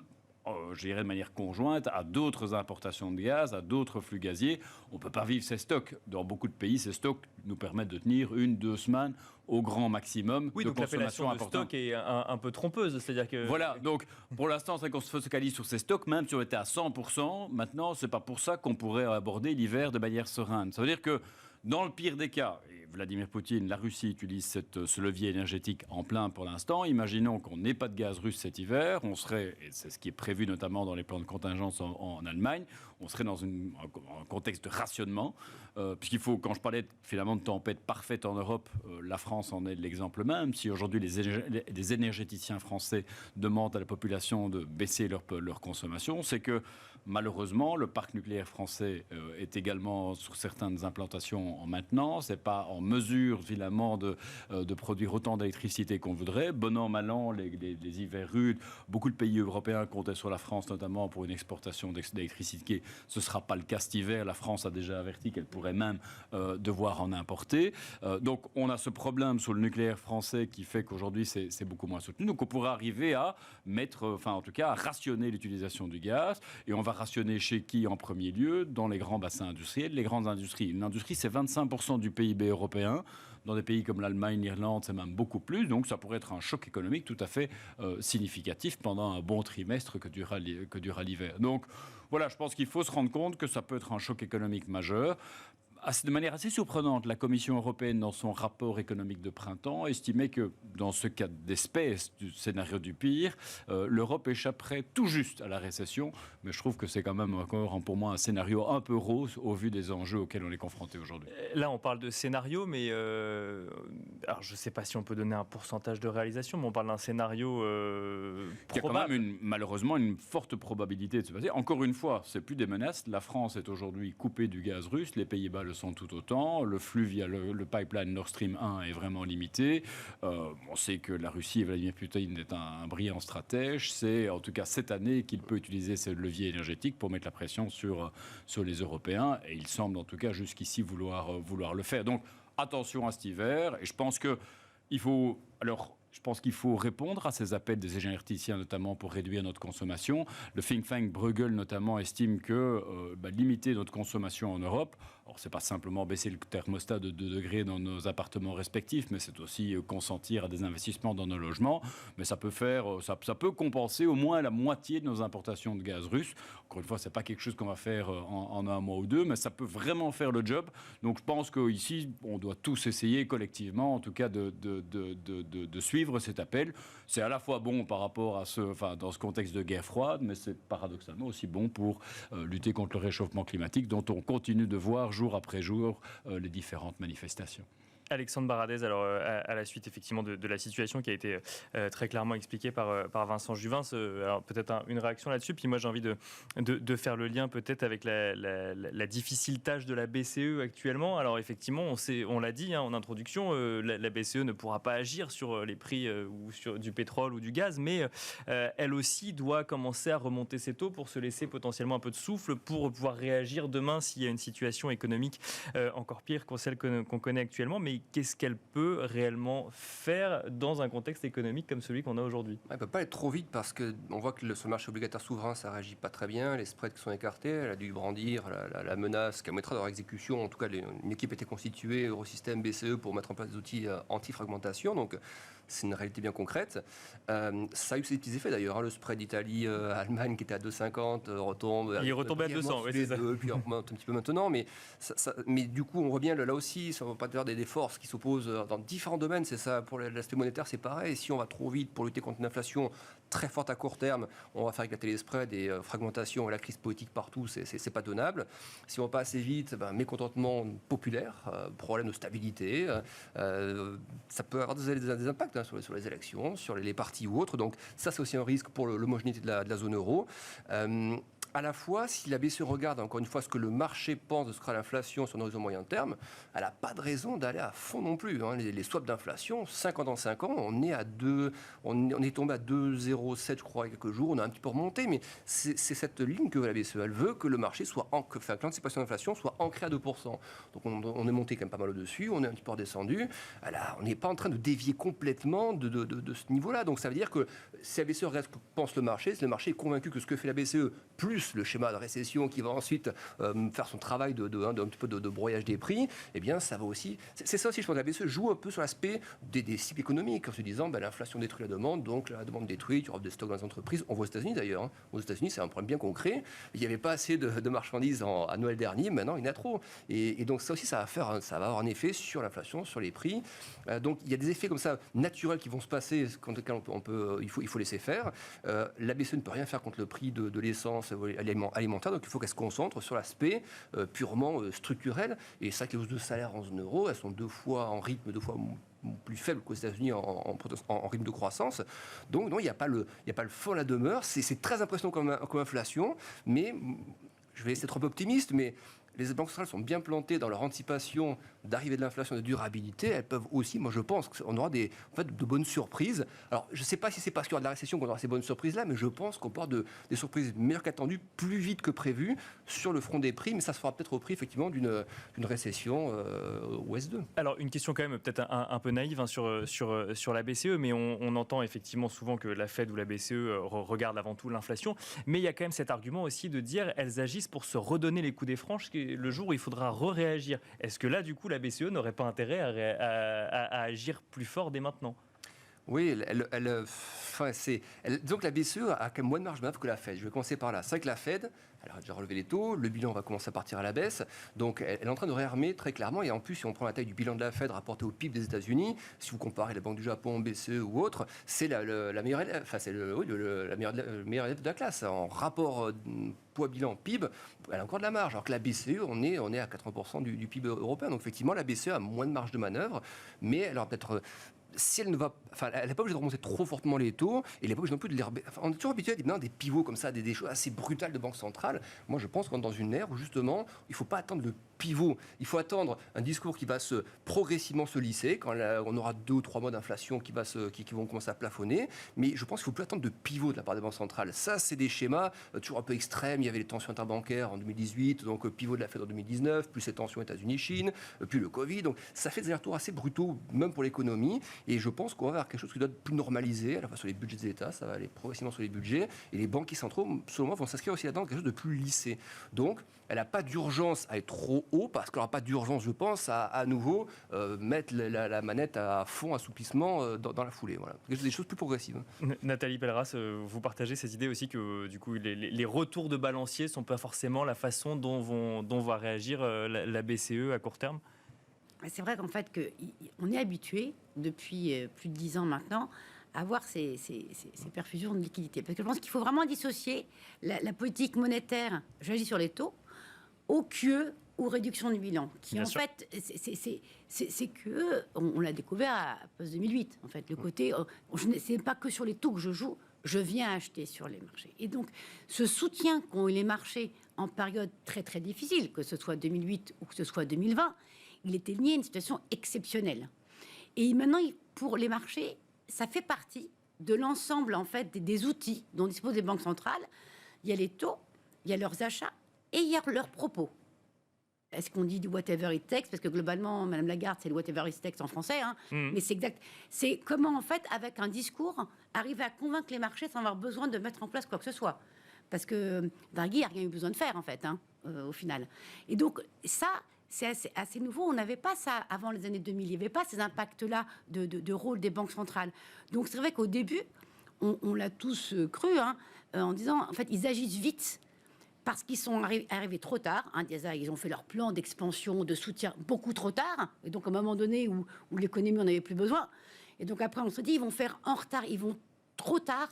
je dirais de manière conjointe, à d'autres importations de gaz, à d'autres flux gaziers. On ne peut pas vivre ces stocks. Dans beaucoup de pays, ces stocks nous permettent de tenir 1-2 semaines au grand maximum. Oui, de donc consommation l'appellation de stock est un peu trompeuse. C'est-à-dire que... Voilà, donc pour l'instant, c'est qu'on se focalise sur ces stocks, même si on était à 100%. Maintenant, ce n'est pas pour ça qu'on pourrait aborder l'hiver de manière sereine. Ça veut dire que dans le pire des cas, et Vladimir Poutine, la Russie utilise ce levier énergétique en plein pour l'instant. Imaginons qu'on n'ait pas de gaz russe cet hiver. On serait, et c'est ce qui est prévu notamment dans les plans de contingence en Allemagne, on serait dans un contexte de rationnement. Puisqu'il faut, quand je parlais finalement de tempête parfaite en Europe, la France en est l'exemple même. Si aujourd'hui les énergéticiens français demandent à la population de baisser leur consommation, c'est que malheureusement, le parc nucléaire français est également sur certaines implantations en maintenance, n'est pas en mesure finalement de produire autant d'électricité qu'on voudrait. Bon an, mal an, les hivers rudes, beaucoup de pays européens comptaient sur la France notamment pour une exportation d'électricité. Ce ne sera pas le cas cet hiver. La France a déjà averti qu'elle pourrait même devoir en importer. Donc on a ce problème sur le nucléaire français qui fait qu'aujourd'hui c'est beaucoup moins soutenu. Donc on pourrait arriver à en tout cas à rationner l'utilisation du gaz, et on va rationner chez qui en premier lieu? Dans les grands bassins industriels, les grandes industries. L'industrie, c'est 25% du PIB européen. Dans des pays comme l'Allemagne, l'Irlande, c'est même beaucoup plus. Donc ça pourrait être un choc économique tout à fait significatif pendant un bon trimestre que durera l'hiver. Donc voilà, je pense qu'il faut se rendre compte que ça peut être un choc économique majeur. De manière assez surprenante, la Commission européenne, dans son rapport économique de printemps, estimait que, dans ce cas d'espèce du scénario du pire, l'Europe échapperait tout juste à la récession. Mais je trouve que c'est quand même encore, pour moi, un scénario un peu rose au vu des enjeux auxquels on est confronté aujourd'hui. Là, on parle de scénario, mais alors je ne sais pas si on peut donner un pourcentage de réalisation, mais on parle d'un scénario probable. Il y a quand même malheureusement une forte probabilité de se passer. Encore une fois, c'est plus des menaces. La France est aujourd'hui coupée du gaz russe, les Pays-Bas le sont tout autant. Le flux via le pipeline Nord Stream 1 est vraiment limité. On sait que la Russie et Vladimir Poutine est un brillant stratège. C'est en tout cas cette année qu'il peut utiliser ce levier énergétique pour mettre la pression sur les Européens. Et il semble en tout cas jusqu'ici vouloir le faire. Donc attention à cet hiver. Et je pense qu'il faut... Je pense qu'il faut répondre à ces appels des énergéticiens, notamment pour réduire notre consommation. Le think tank Bruegel, notamment, estime que limiter notre consommation en Europe Alors, c'est pas simplement baisser le thermostat de 2 degrés dans nos appartements respectifs, mais c'est aussi consentir à des investissements dans nos logements. Mais ça peut compenser au moins la moitié de nos importations de gaz russe. Encore une fois, c'est pas quelque chose qu'on va faire en un mois ou deux, mais ça peut vraiment faire le job. Donc, je pense qu'ici, on doit tous essayer collectivement, en tout cas, de suivre cet appel. C'est à la fois bon par rapport à dans ce contexte de guerre froide, mais c'est paradoxalement aussi bon pour lutter contre le réchauffement climatique, dont on continue de voir jour après jour les différentes manifestations. Alexandre Baradez, alors à la suite effectivement de la situation qui a été très clairement expliquée par Vincent Juvin, alors peut-être une réaction là-dessus, puis moi j'ai envie de faire le lien peut-être avec la difficile tâche de la BCE actuellement. Alors effectivement, on l'a dit en introduction, la BCE ne pourra pas agir sur les prix du pétrole ou du gaz, mais elle aussi doit commencer à remonter ses taux pour se laisser potentiellement un peu de souffle pour pouvoir réagir demain s'il y a une situation économique encore pire que celle qu'on connaît actuellement. Mais qu'est-ce qu'elle peut réellement faire dans un contexte économique comme celui qu'on a aujourd'hui? Elle ne peut pas aller trop vite parce qu'on voit que sur le marché obligataire souverain, ça ne réagit pas très bien. Les spreads qui sont écartés, elle a dû brandir la menace qu'elle mettra dans leur exécution. En tout cas, une équipe a été constituée, Eurosystème, BCE, pour mettre en place des outils anti-fragmentation. Donc, c'est une réalité bien concrète. Ça a eu ses petits effets d'ailleurs. Le spread Italie-Allemagne qui était à 2,50 retombe. Il est retombé à 200, oui, c'est ça. Puis on remonte un petit peu maintenant. Mais du coup, on voit bien là aussi, ça ne va pas faire des forces qui s'opposent dans différents domaines. C'est ça, pour l'aspect monétaire, c'est pareil. Si on va trop vite pour lutter contre une inflation très forte à court terme, on va faire éclater les spreads et fragmentation et la crise politique partout, c'est pas tenable. Si on va pas assez vite, mécontentement populaire, problème de stabilité, ça peut avoir des impacts sur les élections, sur les partis ou autres. Donc ça, c'est aussi un risque pour l'homogénéité de la zone euro. À la fois, si la BCE regarde encore une fois ce que le marché pense de ce qu'est l'inflation sur un horizon moyen terme, elle n'a pas de raison d'aller à fond non plus. Les swaps d'inflation, 5 ans dans 5 ans, on est tombé à 2,07 je crois il y a quelques jours, on a un petit peu remonté, mais c'est cette ligne que la BCE, elle veut que le marché soit, que l'anticipation d'inflation soit ancrée à 2%. Donc on est monté quand même pas mal au-dessus, on est un petit peu redescendu, on n'est pas en train de dévier complètement de ce niveau-là. Donc ça veut dire que si la BCE regarde ce que pense le marché, si le marché est convaincu que ce que fait la BCE, plus le schéma de récession qui va ensuite faire son travail d'un petit peu de broyage des prix, eh bien ça va aussi. C'est ça aussi, je pense que la BCE joue un peu sur l'aspect des cycles économiques en se disant l'inflation détruit la demande, donc la demande détruite, il y aura des stocks dans les entreprises. On voit aux États-Unis d'ailleurs. Aux États-Unis, c'est un problème bien concret. Il n'y avait pas assez de marchandises à Noël dernier, maintenant il y en a trop. Et donc ça aussi, ça va avoir un effet sur l'inflation, sur les prix. Donc il y a des effets comme ça naturels qui vont se passer, il faut laisser faire. La BCE ne peut rien faire contre le prix de l'essence alimentaire, donc il faut qu'elle se concentre sur l'aspect purement structurel. Et ça, que les hausses de salaire en zone euro, elles sont deux fois plus faibles qu'aux États-Unis en rythme de croissance. Donc non, il n'y a pas le fond à la demeure. C'est très impressionnant comme inflation, mais je vais être un peu optimiste, mais les banques centrales sont bien plantées dans leur anticipation d'arrivée de l'inflation, de durabilité. Elles peuvent aussi, moi je pense qu'on aura de bonnes surprises. Alors je ne sais pas si c'est parce qu'il y aura de la récession qu'on aura ces bonnes surprises-là, mais je pense qu'on peut avoir des surprises meilleures qu'attendues, plus vite que prévu sur le front des prix, mais ça se fera peut-être au prix effectivement d'une récession au S2. Alors une question quand même peut-être un peu naïve sur la BCE, mais on entend effectivement souvent que la Fed ou la BCE regarde avant tout l'inflation, mais il y a quand même cet argument aussi de dire elles agissent pour se redonner les coups des franches le jour où il faudra réagir. Est-ce que là, du coup, la BCE n'aurait pas intérêt à agir plus fort dès maintenant? Oui, disons que la BCE a quand même moins de marge de manœuvre que la Fed. Je vais commencer par là. C'est vrai que la Fed, elle a déjà relevé les taux, le bilan va commencer à partir à la baisse, donc elle est en train de réarmer très clairement. Et en plus, si on prend la taille du bilan de la Fed rapporté au PIB des États-Unis, si vous comparez la Banque du Japon, BCE ou autre, c'est la meilleure élève, la meilleure élève de la classe. En rapport poids-bilan PIB, elle a encore de la marge. Alors que la BCE, on est à 80% du PIB européen. Donc effectivement, la BCE a moins de marge de manœuvre, mais elle aura peut-être... Si elle ne va, elle n'est pas obligée de remonter trop fortement les taux, et elle n'est pas obligée non plus de les on est toujours habitué à des pivots comme ça, des choses assez brutales de banque centrale. Moi, je pense qu'on est dans une ère où justement, il ne faut pas attendre le pivot. Il faut attendre un discours qui va progressivement se lisser, quand on aura 2 ou 3 mois d'inflation qui vont commencer à plafonner. Mais je pense qu'il ne faut plus attendre de pivot de la part des banques centrales. Ça, c'est des schémas toujours un peu extrêmes. Il y avait les tensions interbancaires en 2018, donc pivot de la Fed en 2019, plus les tensions États-Unis-Chine, puis le Covid. Donc ça fait des allers-retours assez brutaux, même pour l'économie. Et je pense qu'on va avoir quelque chose qui doit être plus normalisé, à la fois sur les budgets des États, ça va aller progressivement sur les budgets, et les banquiers centraux, selon moi, vont s'inscrire aussi là-dedans, quelque chose de plus lissé. Donc, elle n'a pas d'urgence à être trop haut, parce qu'elle n'aura pas d'urgence, je pense, à nouveau mettre la manette à fond assouplissement dans la foulée. Voilà. Des choses plus progressives. Nathalie Pelleras, vous partagez ces idées aussi que du coup les retours de balancier ne sont pas forcément la façon dont va réagir la BCE à court terme? C'est vrai qu'en fait, on est habitué depuis plus de 10 ans maintenant à avoir ces perfusions de liquidités. Parce que je pense qu'il faut vraiment dissocier la politique monétaire, j'agis sur les taux, au QE ou réduction du bilan. Qui Bien en sûr. fait, c'est que on l'a découvert à post-2008. En fait, le côté, c'est pas que sur les taux que je joue, je viens acheter sur les marchés. Et donc, ce soutien qu'ont eu les marchés en période très très difficile, que ce soit 2008 ou que ce soit 2020, il était lié à une situation exceptionnelle. Et maintenant, pour les marchés, ça fait partie de l'ensemble en fait des outils dont disposent les banques centrales. Il y a les taux, il y a leurs achats et il y a leurs propos. Est-ce qu'on dit du whatever it takes? Parce que globalement, Madame Lagarde, c'est le whatever it takes en français. Mais c'est exact. C'est comment, en fait, avec un discours, arriver à convaincre les marchés sans avoir besoin de mettre en place quoi que ce soit. Parce que Draghi n'a rien eu besoin de faire, en fait, au final. Et donc, ça, c'est assez nouveau. On n'avait pas ça avant les années 2000. Il n'y avait pas ces impacts-là de rôle des banques centrales. Donc, c'est vrai qu'au début, on l'a tous cru, en disant, en fait, ils agissent vite parce qu'ils sont arrivés trop tard. Ils ont fait leur plan d'expansion, de soutien beaucoup trop tard. Et donc, à un moment donné où l'économie n'en avait plus besoin. Et donc, après, on se dit, ils vont faire en retard, ils vont trop tard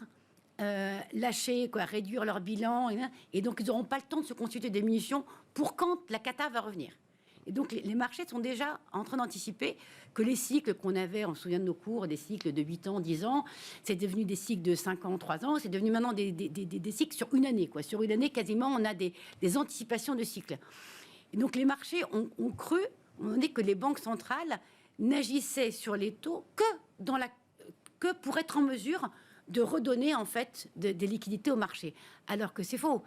lâcher, réduire leur bilan. Et donc, ils n'auront pas le temps de se constituer des munitions pour quand la cata va revenir. Et donc, les marchés sont déjà en train d'anticiper que les cycles qu'on avait, on se souvient de nos cours, des cycles de 8 ans, 10 ans, c'est devenu des cycles de 5 ans, 3 ans, c'est devenu maintenant des cycles sur une année. Sur une année, quasiment, on a des anticipations de cycles. Et donc, les marchés ont cru, on dit que les banques centrales n'agissaient sur les taux que pour être en mesure de redonner, en fait, des liquidités au marché. Alors que c'est faux.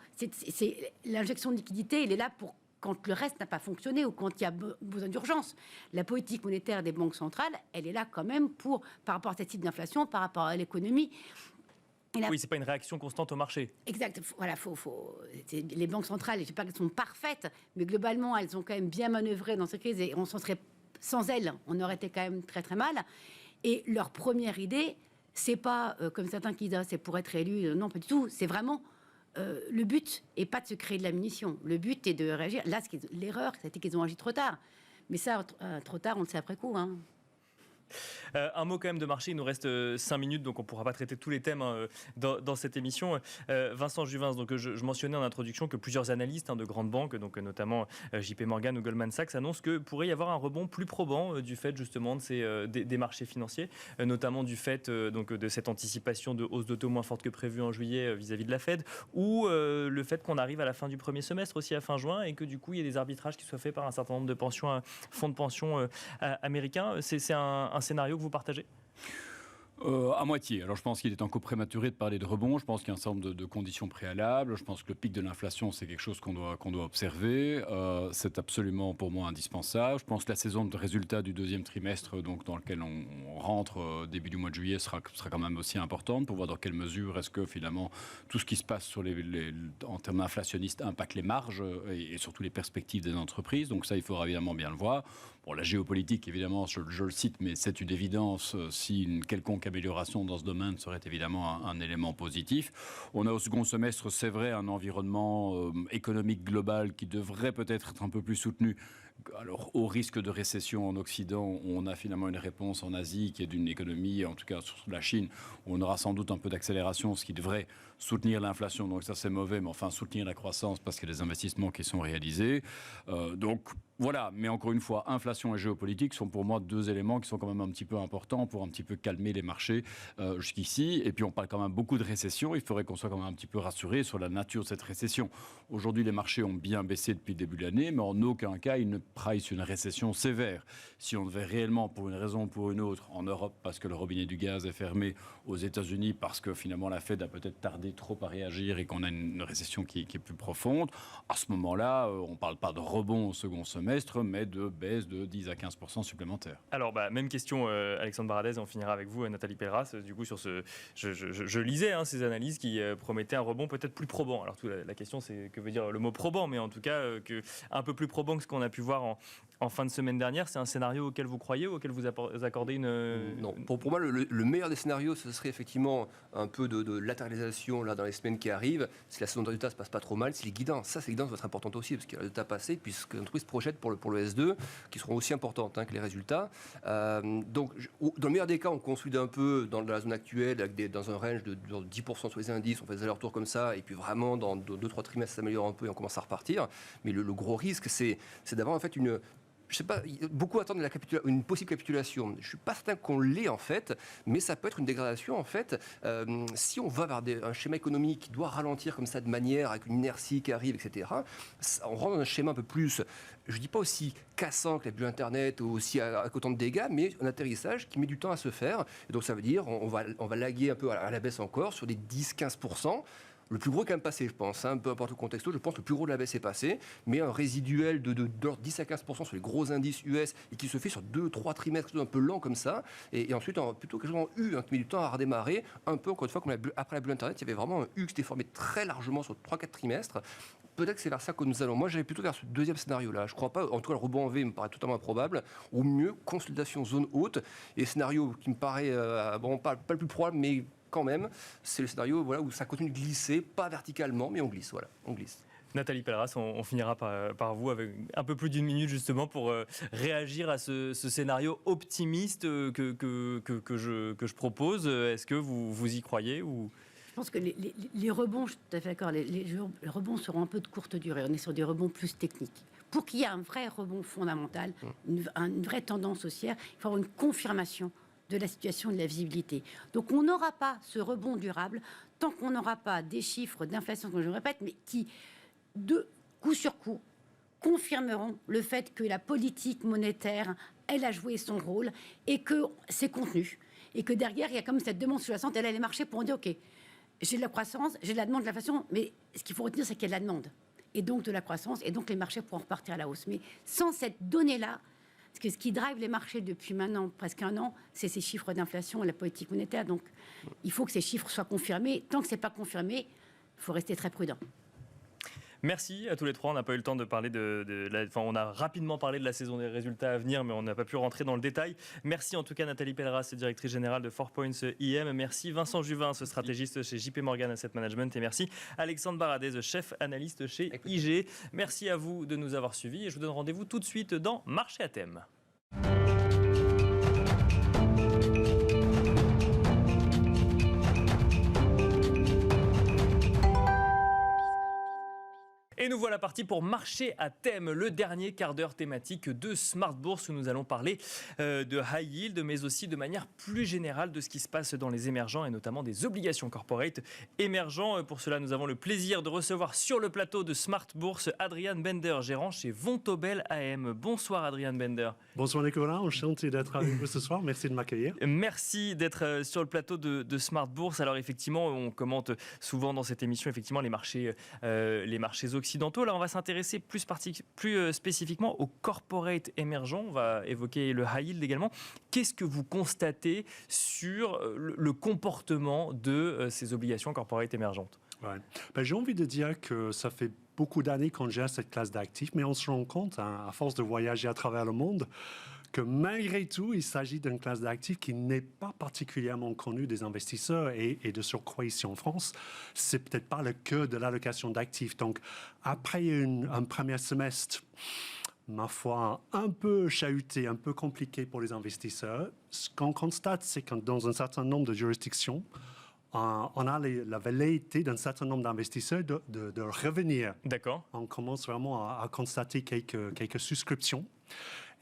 L'injection de liquidités, elle est là pour quand le reste n'a pas fonctionné ou quand il y a besoin d'urgence. La politique monétaire des banques centrales, elle est là quand même par rapport à cette type d'inflation, par rapport à l'économie. Oui, c'est pas une réaction constante au marché. Exact. Voilà, les banques centrales, je ne sais pas qu'elles sont parfaites, mais globalement, elles ont quand même bien manœuvré dans cette crise et sans elles, on aurait été quand même très très mal. Et leur première idée, c'est pas comme certains qui disent c'est pour être élu. Non, pas du tout. C'est vraiment le but n'est pas de se créer de la munition. Le but est de réagir. Là, l'erreur, c'était qu'ils ont agi trop tard. Mais ça, trop tard, on le sait après coup. Un mot quand même de marché, il nous reste 5 minutes, donc on ne pourra pas traiter tous les thèmes dans cette émission. Vincent Juvin, donc je mentionnais en introduction que plusieurs analystes de grandes banques, donc notamment JP Morgan ou Goldman Sachs, annoncent que pourrait y avoir un rebond plus probant du fait justement des marchés financiers, notamment du fait donc de cette anticipation de hausse de taux moins forte que prévue en juillet vis-à-vis de la Fed, ou le fait qu'on arrive à la fin du premier semestre aussi à fin juin et que du coup il y ait des arbitrages qui soient faits par un certain nombre de fonds de pension américains. C'est un scénario que vous partagez? À moitié. Alors je pense qu'il est encore prématuré de parler de rebond. Je pense qu'il y a un certain nombre de conditions préalables. Je pense que le pic de l'inflation, c'est quelque chose qu'on doit observer. C'est absolument pour moi indispensable. Je pense que la saison de résultats du deuxième trimestre, donc dans lequel on rentre début du mois de juillet, sera quand même aussi importante pour voir dans quelle mesure est-ce que finalement tout ce qui se passe en termes inflationnistes impacte les marges et surtout les perspectives des entreprises. Donc ça, il faudra évidemment bien le voir. Bon, la géopolitique, évidemment, je le cite, mais c'est une évidence. Si une quelconque amélioration dans ce domaine serait évidemment un élément positif. On a au second semestre, c'est vrai, un environnement économique global qui devrait peut-être être un peu plus soutenu. Alors, au risque de récession en Occident, on a finalement une réponse en Asie qui est d'une économie, en tout cas sur la Chine, où on aura sans doute un peu d'accélération, ce qui devrait soutenir l'inflation. Donc ça, c'est mauvais, mais enfin soutenir la croissance parce qu'il y a des investissements qui sont réalisés. Donc voilà, mais encore une fois, inflation et géopolitique sont pour moi deux éléments qui sont quand même un petit peu importants pour un petit peu calmer les marchés jusqu'ici. Et puis on parle quand même beaucoup de récession. Il faudrait qu'on soit quand même un petit peu rassuré sur la nature de cette récession. Aujourd'hui, les marchés ont bien baissé depuis le début de l'année, mais en aucun cas, ils ne price une récession sévère. Si on devait réellement, pour une raison ou pour une autre, en Europe, parce que le robinet du gaz est fermé, aux États-Unis, parce que finalement la Fed a peut-être tardé trop à réagir et qu'on a une récession qui est plus profonde, à ce moment-là, on ne parle pas de rebond au second semestre, mais de baisse de 10 à 15% supplémentaires. Alors, même question, Alexandre Baradez, on finira avec vous, Nathalie Pelleras. Du coup, sur ce, je lisais ces analyses qui promettaient un rebond peut-être plus probant. Alors, la question, c'est que veut dire le mot probant, mais en tout cas, un peu plus probant que ce qu'on a pu voir en fin de semaine dernière. C'est un scénario auquel vous croyez, auquel vous accordez une... Non, pour moi, le meilleur des scénarios, ce serait effectivement un peu de latéralisation là, dans les semaines qui arrivent. Si la saison de résultats ne se passe pas trop mal, si les guidances, les guidances vont être importantes aussi, parce qu'il y a le résultat passé, puisque l'entreprise se projette pour le S2, qui seront aussi importantes que les résultats. Donc, dans le meilleur des cas, on consolide un peu dans la zone actuelle, dans un range de 10% sur les indices, on fait des allers-retours comme ça, et puis vraiment, dans 2-3 trimestres, ça s'améliore un peu et on commence à repartir. Mais le gros risque, c'est d'avoir en fait je sais pas, beaucoup attendent une possible capitulation. Je ne suis pas certain qu'on l'ait en fait, mais ça peut être une dégradation en fait. Si on va vers un schéma économique qui doit ralentir comme ça de manière, avec une inertie qui arrive, etc., on rentre dans un schéma un peu plus, je ne dis pas aussi cassant que la bulle Internet ou aussi avec autant de dégâts, mais un atterrissage qui met du temps à se faire. Et donc ça veut dire on va laguer un peu à la baisse encore sur des 10-15%. Le plus gros est quand même passé, je pense. Peu importe le contexte, je pense que le plus gros de la baisse est passé. Mais un résiduel de 10 à 15% sur les gros indices US et qui se fait sur 2-3 trimestres un peu lent comme ça. Et ensuite, plutôt que genre U qui met du temps à redémarrer, un peu encore une fois, comme après la bulle Internet, il y avait vraiment un U qui s'était formé très largement sur 3-4 trimestres. Peut-être que c'est vers ça que nous allons. Moi, j'allais plutôt vers ce deuxième scénario-là. Je ne crois pas, en tout cas, le rebond en V me paraît totalement improbable. Au mieux, consolidation zone haute. Et scénario qui me paraît, pas le plus probable, mais quand même, c'est le scénario où ça continue de glisser, pas verticalement, mais on glisse. Voilà, on glisse. Nathalie Pelleras, on finira par vous avec un peu plus d'une minute justement pour réagir à ce scénario optimiste que je propose. Est-ce que vous y croyez ou... Je pense que les rebonds, je suis tout à fait d'accord, les rebonds seront un peu de courte durée. On est sur des rebonds plus techniques. Pour qu'il y ait un vrai rebond fondamental, une vraie tendance haussière, il faut avoir une confirmation de la situation de la visibilité. Donc on n'aura pas ce rebond durable tant qu'on n'aura pas des chiffres d'inflation, comme je le répète, mais qui, de coup sur coup, confirmeront le fait que la politique monétaire, elle a joué son rôle et que c'est contenu. Et que derrière, il y a comme cette demande sous-jacente, elle a les marchés pour dire, OK, j'ai de la croissance, j'ai de la demande, de l'inflation, mais ce qu'il faut retenir, c'est qu'il y a de la demande. Et donc de la croissance, et donc les marchés pourront repartir à la hausse. Mais sans cette donnée-là, parce que ce qui drive les marchés depuis maintenant presque un an, c'est ces chiffres d'inflation et la politique monétaire. Donc, il faut que ces chiffres soient confirmés. Tant que ce n'est pas confirmé, il faut rester très prudent. Merci à tous les trois. On n'a pas eu le temps de parler on a rapidement parlé de la saison des résultats à venir, mais on n'a pas pu rentrer dans le détail. Merci en tout cas Nathalie Pelleras, directrice générale de 4 Points IM. Merci Vincent Juvin, stratégiste chez JP Morgan Asset Management. Et merci Alexandre Baradez, chef analyste chez IG. Merci à vous de nous avoir suivis et je vous donne rendez-vous tout de suite dans Marché à thème. Et nous voilà partis pour Marché à thème, le dernier quart d'heure thématique de Smart Bourse où nous allons parler de high yield, mais aussi de manière plus générale de ce qui se passe dans les émergents et notamment des obligations corporate émergents. Pour cela, nous avons le plaisir de recevoir sur le plateau de Smart Bourse Adrian Bender, gérant chez Vontobel AM. Bonsoir Adrian Bender. Bonsoir Nicolas, enchanté d'être avec vous ce soir. Merci de m'accueillir. Merci d'être sur le plateau de Smart Bourse. Alors effectivement, on commente souvent dans cette émission effectivement les marchés occidentaux. Là, on va s'intéresser plus spécifiquement aux corporate émergents. On va évoquer le high yield également. Qu'est-ce que vous constatez sur le comportement de ces obligations corporate émergentes ? J'ai envie de dire que ça fait beaucoup d'années qu'on gère cette classe d'actifs, mais on se rend compte, à force de voyager à travers le monde, que malgré tout, il s'agit d'une classe d'actifs qui n'est pas particulièrement connue des investisseurs et de surcroît ici en France, c'est peut-être pas le cœur de l'allocation d'actifs. Donc, après un premier semestre, ma foi, un peu chahuté, un peu compliqué pour les investisseurs, ce qu'on constate, c'est que dans un certain nombre de juridictions, on a la velléité d'un certain nombre d'investisseurs de revenir. D'accord. On commence vraiment à constater quelques souscriptions.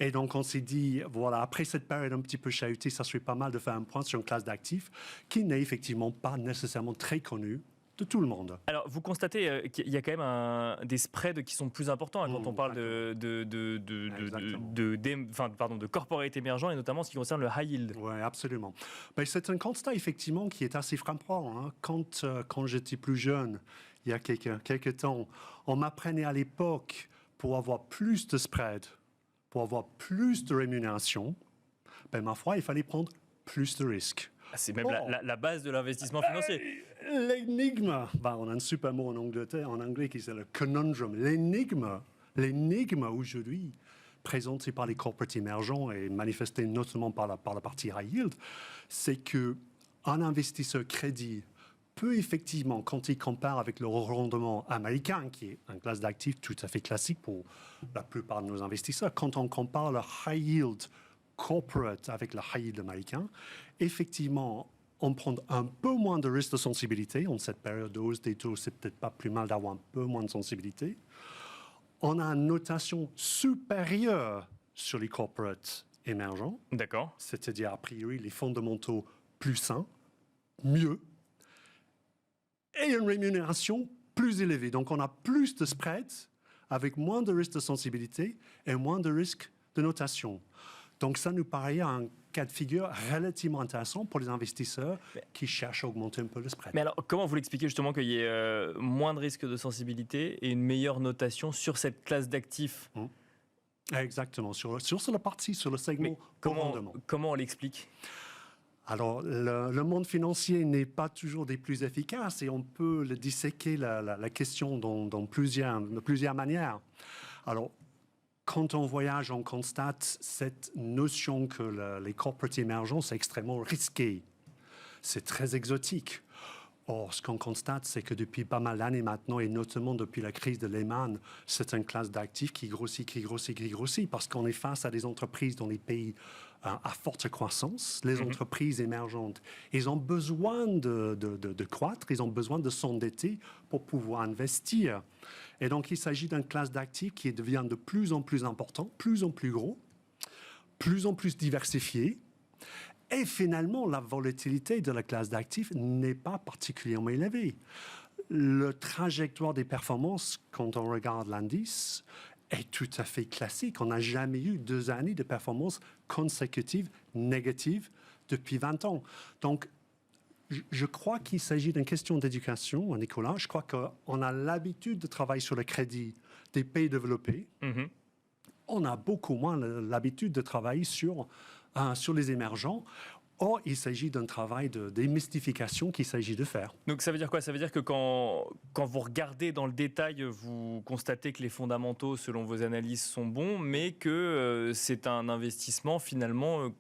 Et donc, on s'est dit, voilà, après cette période un petit peu chahutée, ça serait pas mal de faire un point sur une classe d'actifs qui n'est effectivement pas nécessairement très connue de tout le monde. Alors, vous constatez qu'il y a quand même des spreads qui sont plus importants quand on parle de corporate émergents et notamment ce qui concerne le high yield. Oui, absolument. Mais c'est un constat effectivement qui est assez frappant. Hein. Quand j'étais plus jeune, il y a quelques temps, on m'apprenait à l'époque pour avoir plus de spread, pour avoir plus de rémunération, ma foi, il fallait prendre plus de risques. C'est même la base de l'investissement financier. L'énigme, on a un super mot en anglais qui c'est le conundrum. L'énigme aujourd'hui, présenté par les corporates émergents et manifesté notamment par la partie high yield, c'est qu'un investisseur crédit peut effectivement, quand il compare avec le rendement américain, qui est une classe d'actifs tout à fait classique pour la plupart de nos investisseurs, quand on compare le high yield corporate avec le high yield américain, effectivement, on prend un peu moins de risque de sensibilité. En cette période de hausse des taux, c'est peut-être pas plus mal d'avoir un peu moins de sensibilité. On a une notation supérieure sur les corporates émergents. D'accord. C'est-à-dire, a priori, les fondamentaux plus sains, mieux, et une rémunération plus élevée. Donc, on a plus de spreads avec moins de risque de sensibilité et moins de risque de notation. Donc, ça nous paraît un cas de figure relativement intéressant pour les investisseurs qui cherchent à augmenter un peu le spread. Mais alors, comment vous l'expliquez justement qu'il y ait moins de risque de sensibilité et une meilleure notation sur cette classe d'actifs Exactement, sur la partie, sur le segment rendement. Comment on l'explique ? Alors, le monde financier n'est pas toujours des plus efficaces et on peut le disséquer la question dans plusieurs manières. Alors, quand on voyage, on constate cette notion que les corporates émergents, c'est extrêmement risqué. C'est très exotique. Or, ce qu'on constate, c'est que depuis pas mal d'années maintenant, et notamment depuis la crise de Lehman, c'est une classe d'actifs qui grossit, parce qu'on est face à des entreprises dans les pays à forte croissance. Les entreprises émergentes, ils ont besoin de croître, ils ont besoin de s'endetter pour pouvoir investir. Et donc, il s'agit d'une classe d'actifs qui devient de plus en plus important, plus en plus gros, plus en plus diversifié. Et finalement, la volatilité de la classe d'actifs n'est pas particulièrement élevée. Le trajectoire des performances, quand on regarde l'indice, est tout à fait classique. On n'a jamais eu 2 années de performances consécutives négatives depuis 20 ans. Donc, je crois qu'il s'agit d'une question d'éducation, Nicolas. Je crois qu'on a l'habitude de travailler sur le crédit des pays développés. On a beaucoup moins l'habitude de travailler sur les émergents. Or, il s'agit d'un travail de démystification qu'il s'agit de faire. Donc ça veut dire quoi ? Ça veut dire que quand vous regardez dans le détail, vous constatez que les fondamentaux, selon vos analyses, sont bons, mais que c'est un investissement finalement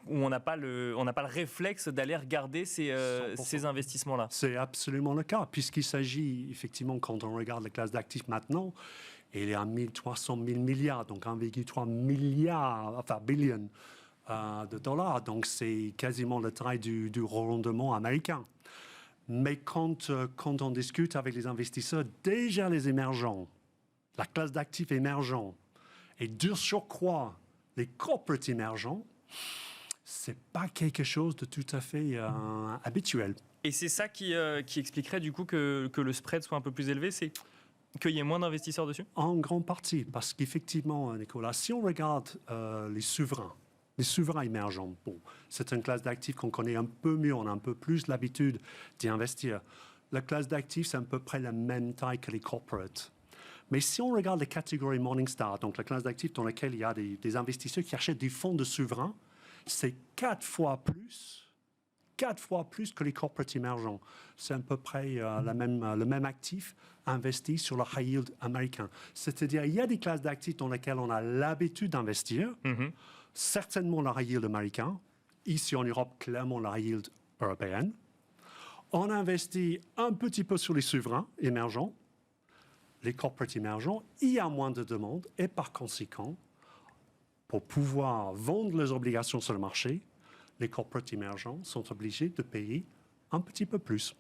où on n'a pas le réflexe d'aller regarder ces investissements-là. C'est absolument le cas, puisqu'il s'agit effectivement, quand on regarde la classe d'actifs maintenant, il est à 1300 000 milliards, donc 1,3 billion de dollars. Donc, c'est quasiment la taille du rendement américain. Mais quand on discute avec les investisseurs, déjà les émergents, la classe d'actifs émergents, et de surcroît, les corporates émergents, c'est pas quelque chose de tout à fait habituel. Et c'est ça qui expliquerait du coup que le spread soit un peu plus élevé, c'est qu'il y ait moins d'investisseurs dessus ? En grande partie, parce qu'effectivement, Nicolas, si on regarde les souverains émergents, c'est une classe d'actifs qu'on connaît un peu mieux, on a un peu plus l'habitude d'y investir. La classe d'actifs, c'est à peu près la même taille que les corporates. Mais si on regarde les catégories Morningstar, donc la classe d'actifs dans laquelle il y a des investisseurs qui achètent des fonds de souverains, c'est 4 fois plus que les corporates émergents. C'est à peu près le même actif investi sur le high yield américain. C'est-à-dire, il y a des classes d'actifs dans lesquelles on a l'habitude d'investir, certainement le high yield américain, ici en Europe, clairement le high yield européen. On investit un petit peu sur les souverains émergents, les corporates émergents, il y a moins de demandes et par conséquent, pour pouvoir vendre leurs obligations sur le marché, les corporates émergents sont obligés de payer un petit peu plus.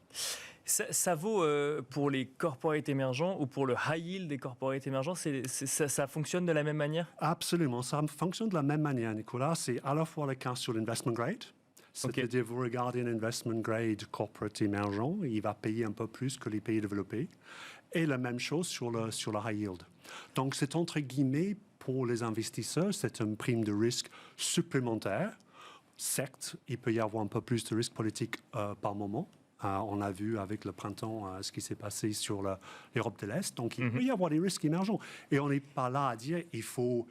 Ça vaut pour les corporates émergents ou pour le high yield des corporates émergents, ça fonctionne de la même manière ? Absolument, ça fonctionne de la même manière, Nicolas. C'est à la fois le cas sur l'investment grade, C'est-à-dire, vous regardez un investment grade corporate émergent, il va payer un peu plus que les pays développés. Et la même chose sur le high yield. Donc, c'est entre guillemets, pour les investisseurs, c'est une prime de risque supplémentaire. Certes, il peut y avoir un peu plus de risque politique par moment. On a vu avec le printemps ce qui s'est passé sur l'Europe de l'Est. Donc, il peut y avoir des risques émergents. Et on n'est pas là à dire il faut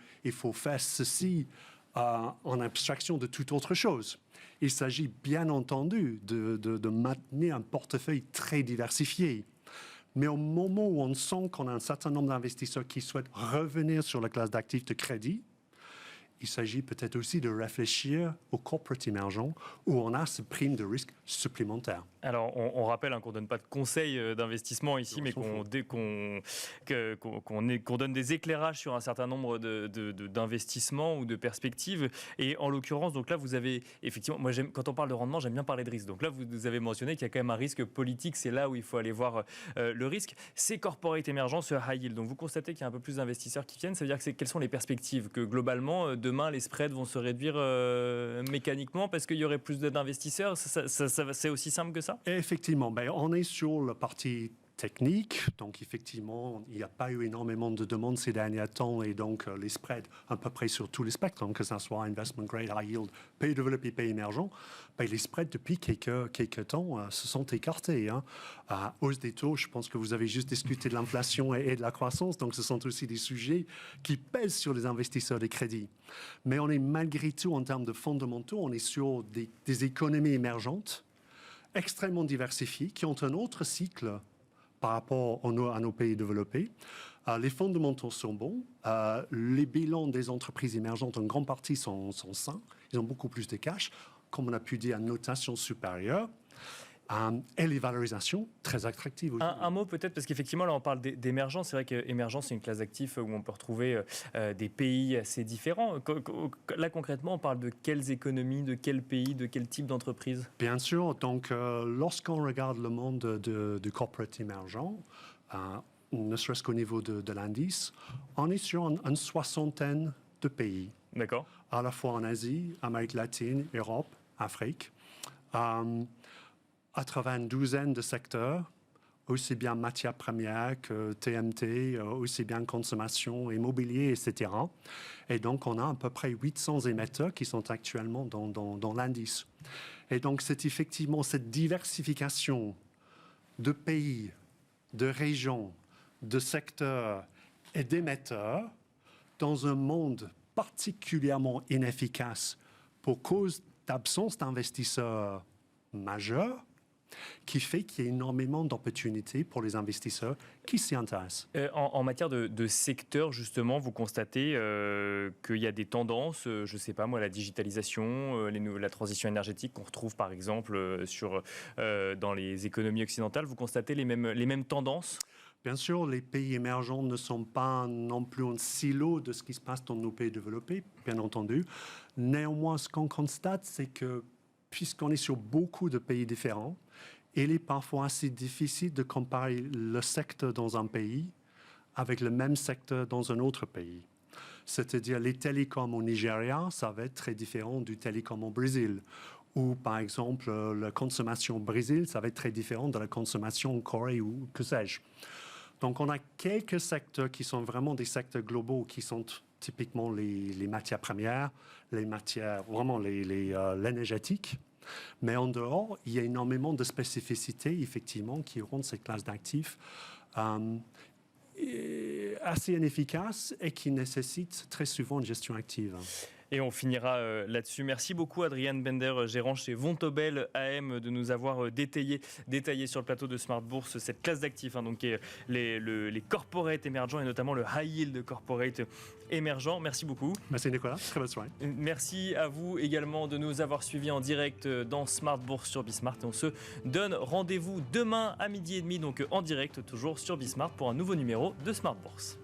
faire ceci en abstraction de toute autre chose. Il s'agit bien entendu de maintenir un portefeuille très diversifié. Mais au moment où on sent qu'on a un certain nombre d'investisseurs qui souhaitent revenir sur la classe d'actifs de crédit, il s'agit peut-être aussi de réfléchir au corporate émergent où on a ce prime de risque supplémentaire. Alors, on rappelle qu'on ne donne pas de conseils d'investissement ici, mais qu'on donne des éclairages sur un certain nombre d'investissements ou de perspectives. Et en l'occurrence, donc là, vous avez effectivement, moi, quand on parle de rendement, j'aime bien parler de risque. Donc là, vous avez mentionné qu'il y a quand même un risque politique. C'est là où il faut aller voir le risque. C'est corporate émergent, ce high yield. Donc vous constatez qu'il y a un peu plus d'investisseurs qui viennent. Ça veut dire que quelles sont les perspectives? Que globalement, demain, les spreads vont se réduire mécaniquement parce qu'il y aurait plus d'investisseurs? C'est aussi simple que ça? Effectivement, on est sur la partie technique. Donc, effectivement, il n'y a pas eu énormément de demandes ces derniers temps et donc les spreads à peu près sur tous les spectres, que ce soit investment grade, high yield, pays développés, pays émergents, les spreads depuis quelques temps se sont écartés. Hausse des taux, je pense que vous avez juste discuté de l'inflation et de la croissance, donc ce sont aussi des sujets qui pèsent sur les investisseurs de crédit. Mais on est malgré tout, en termes de fondamentaux, on est sur des économies émergentes extrêmement diversifiées qui ont un autre cycle par rapport à nos pays développés. Les fondamentaux sont bons. Les bilans des entreprises émergentes, en grande partie, sont sains. Ils ont beaucoup plus de cash, comme on a pu dire, à notation supérieure. Et les valorisations, très attractives aussi. Un mot peut-être, parce qu'effectivement, là, on parle d'émergence. C'est vrai qu'émergence, c'est une classe d'actifs où on peut retrouver des pays assez différents. Là, concrètement, on parle de quelles économies, de quels pays, de quel type d'entreprise? Bien sûr. Donc, lorsqu'on regarde le monde du corporate émergent, ne serait-ce qu'au niveau de l'indice, on est sur une soixantaine de pays. D'accord. À la fois en Asie, Amérique latine, Europe, Afrique. À travers une douzaine de secteurs, aussi bien matières premières que TMT, aussi bien consommation, immobilier, etc. Et donc, on a à peu près 800 émetteurs qui sont actuellement dans l'indice. Et donc, c'est effectivement cette diversification de pays, de régions, de secteurs et d'émetteurs dans un monde particulièrement inefficace pour cause d'absence d'investisseurs majeurs, qui fait qu'il y a énormément d'opportunités pour les investisseurs qui s'y intéressent. En matière de secteur, justement, vous constatez qu'il y a des tendances, je ne sais pas moi, la digitalisation, la transition énergétique qu'on retrouve par exemple dans les économies occidentales. Vous constatez les mêmes tendances? Bien sûr, les pays émergents ne sont pas non plus un silo de ce qui se passe dans nos pays développés, bien entendu. Néanmoins, ce qu'on constate, c'est que puisqu'on est sur beaucoup de pays différents, il est parfois assez difficile de comparer le secteur dans un pays avec le même secteur dans un autre pays. C'est-à-dire les télécoms au Nigeria, ça va être très différent du télécom au Brésil. Ou par exemple, la consommation au Brésil, ça va être très différent de la consommation en Corée ou que sais-je. Donc on a quelques secteurs qui sont vraiment des secteurs globaux qui sont typiquement les matières premières, les matières, vraiment l'énergétique. Mais en dehors, il y a énormément de spécificités, effectivement, qui rendent cette classe d'actifs assez inefficace et qui nécessitent très souvent une gestion active. Et on finira là-dessus. Merci beaucoup, Adrian Bender, gérant chez Vontobel AM, de nous avoir détaillé sur le plateau de Smart Bourse cette classe d'actifs, donc qui est les corporates émergents et notamment le high yield corporate émergent. Merci beaucoup. Merci Nicolas, très bonne soirée. Merci à vous également de nous avoir suivis en direct dans Smart Bourse sur Bismart. Et on se donne rendez-vous demain à 12h30, donc en direct toujours sur Bismart pour un nouveau numéro de Smart Bourse.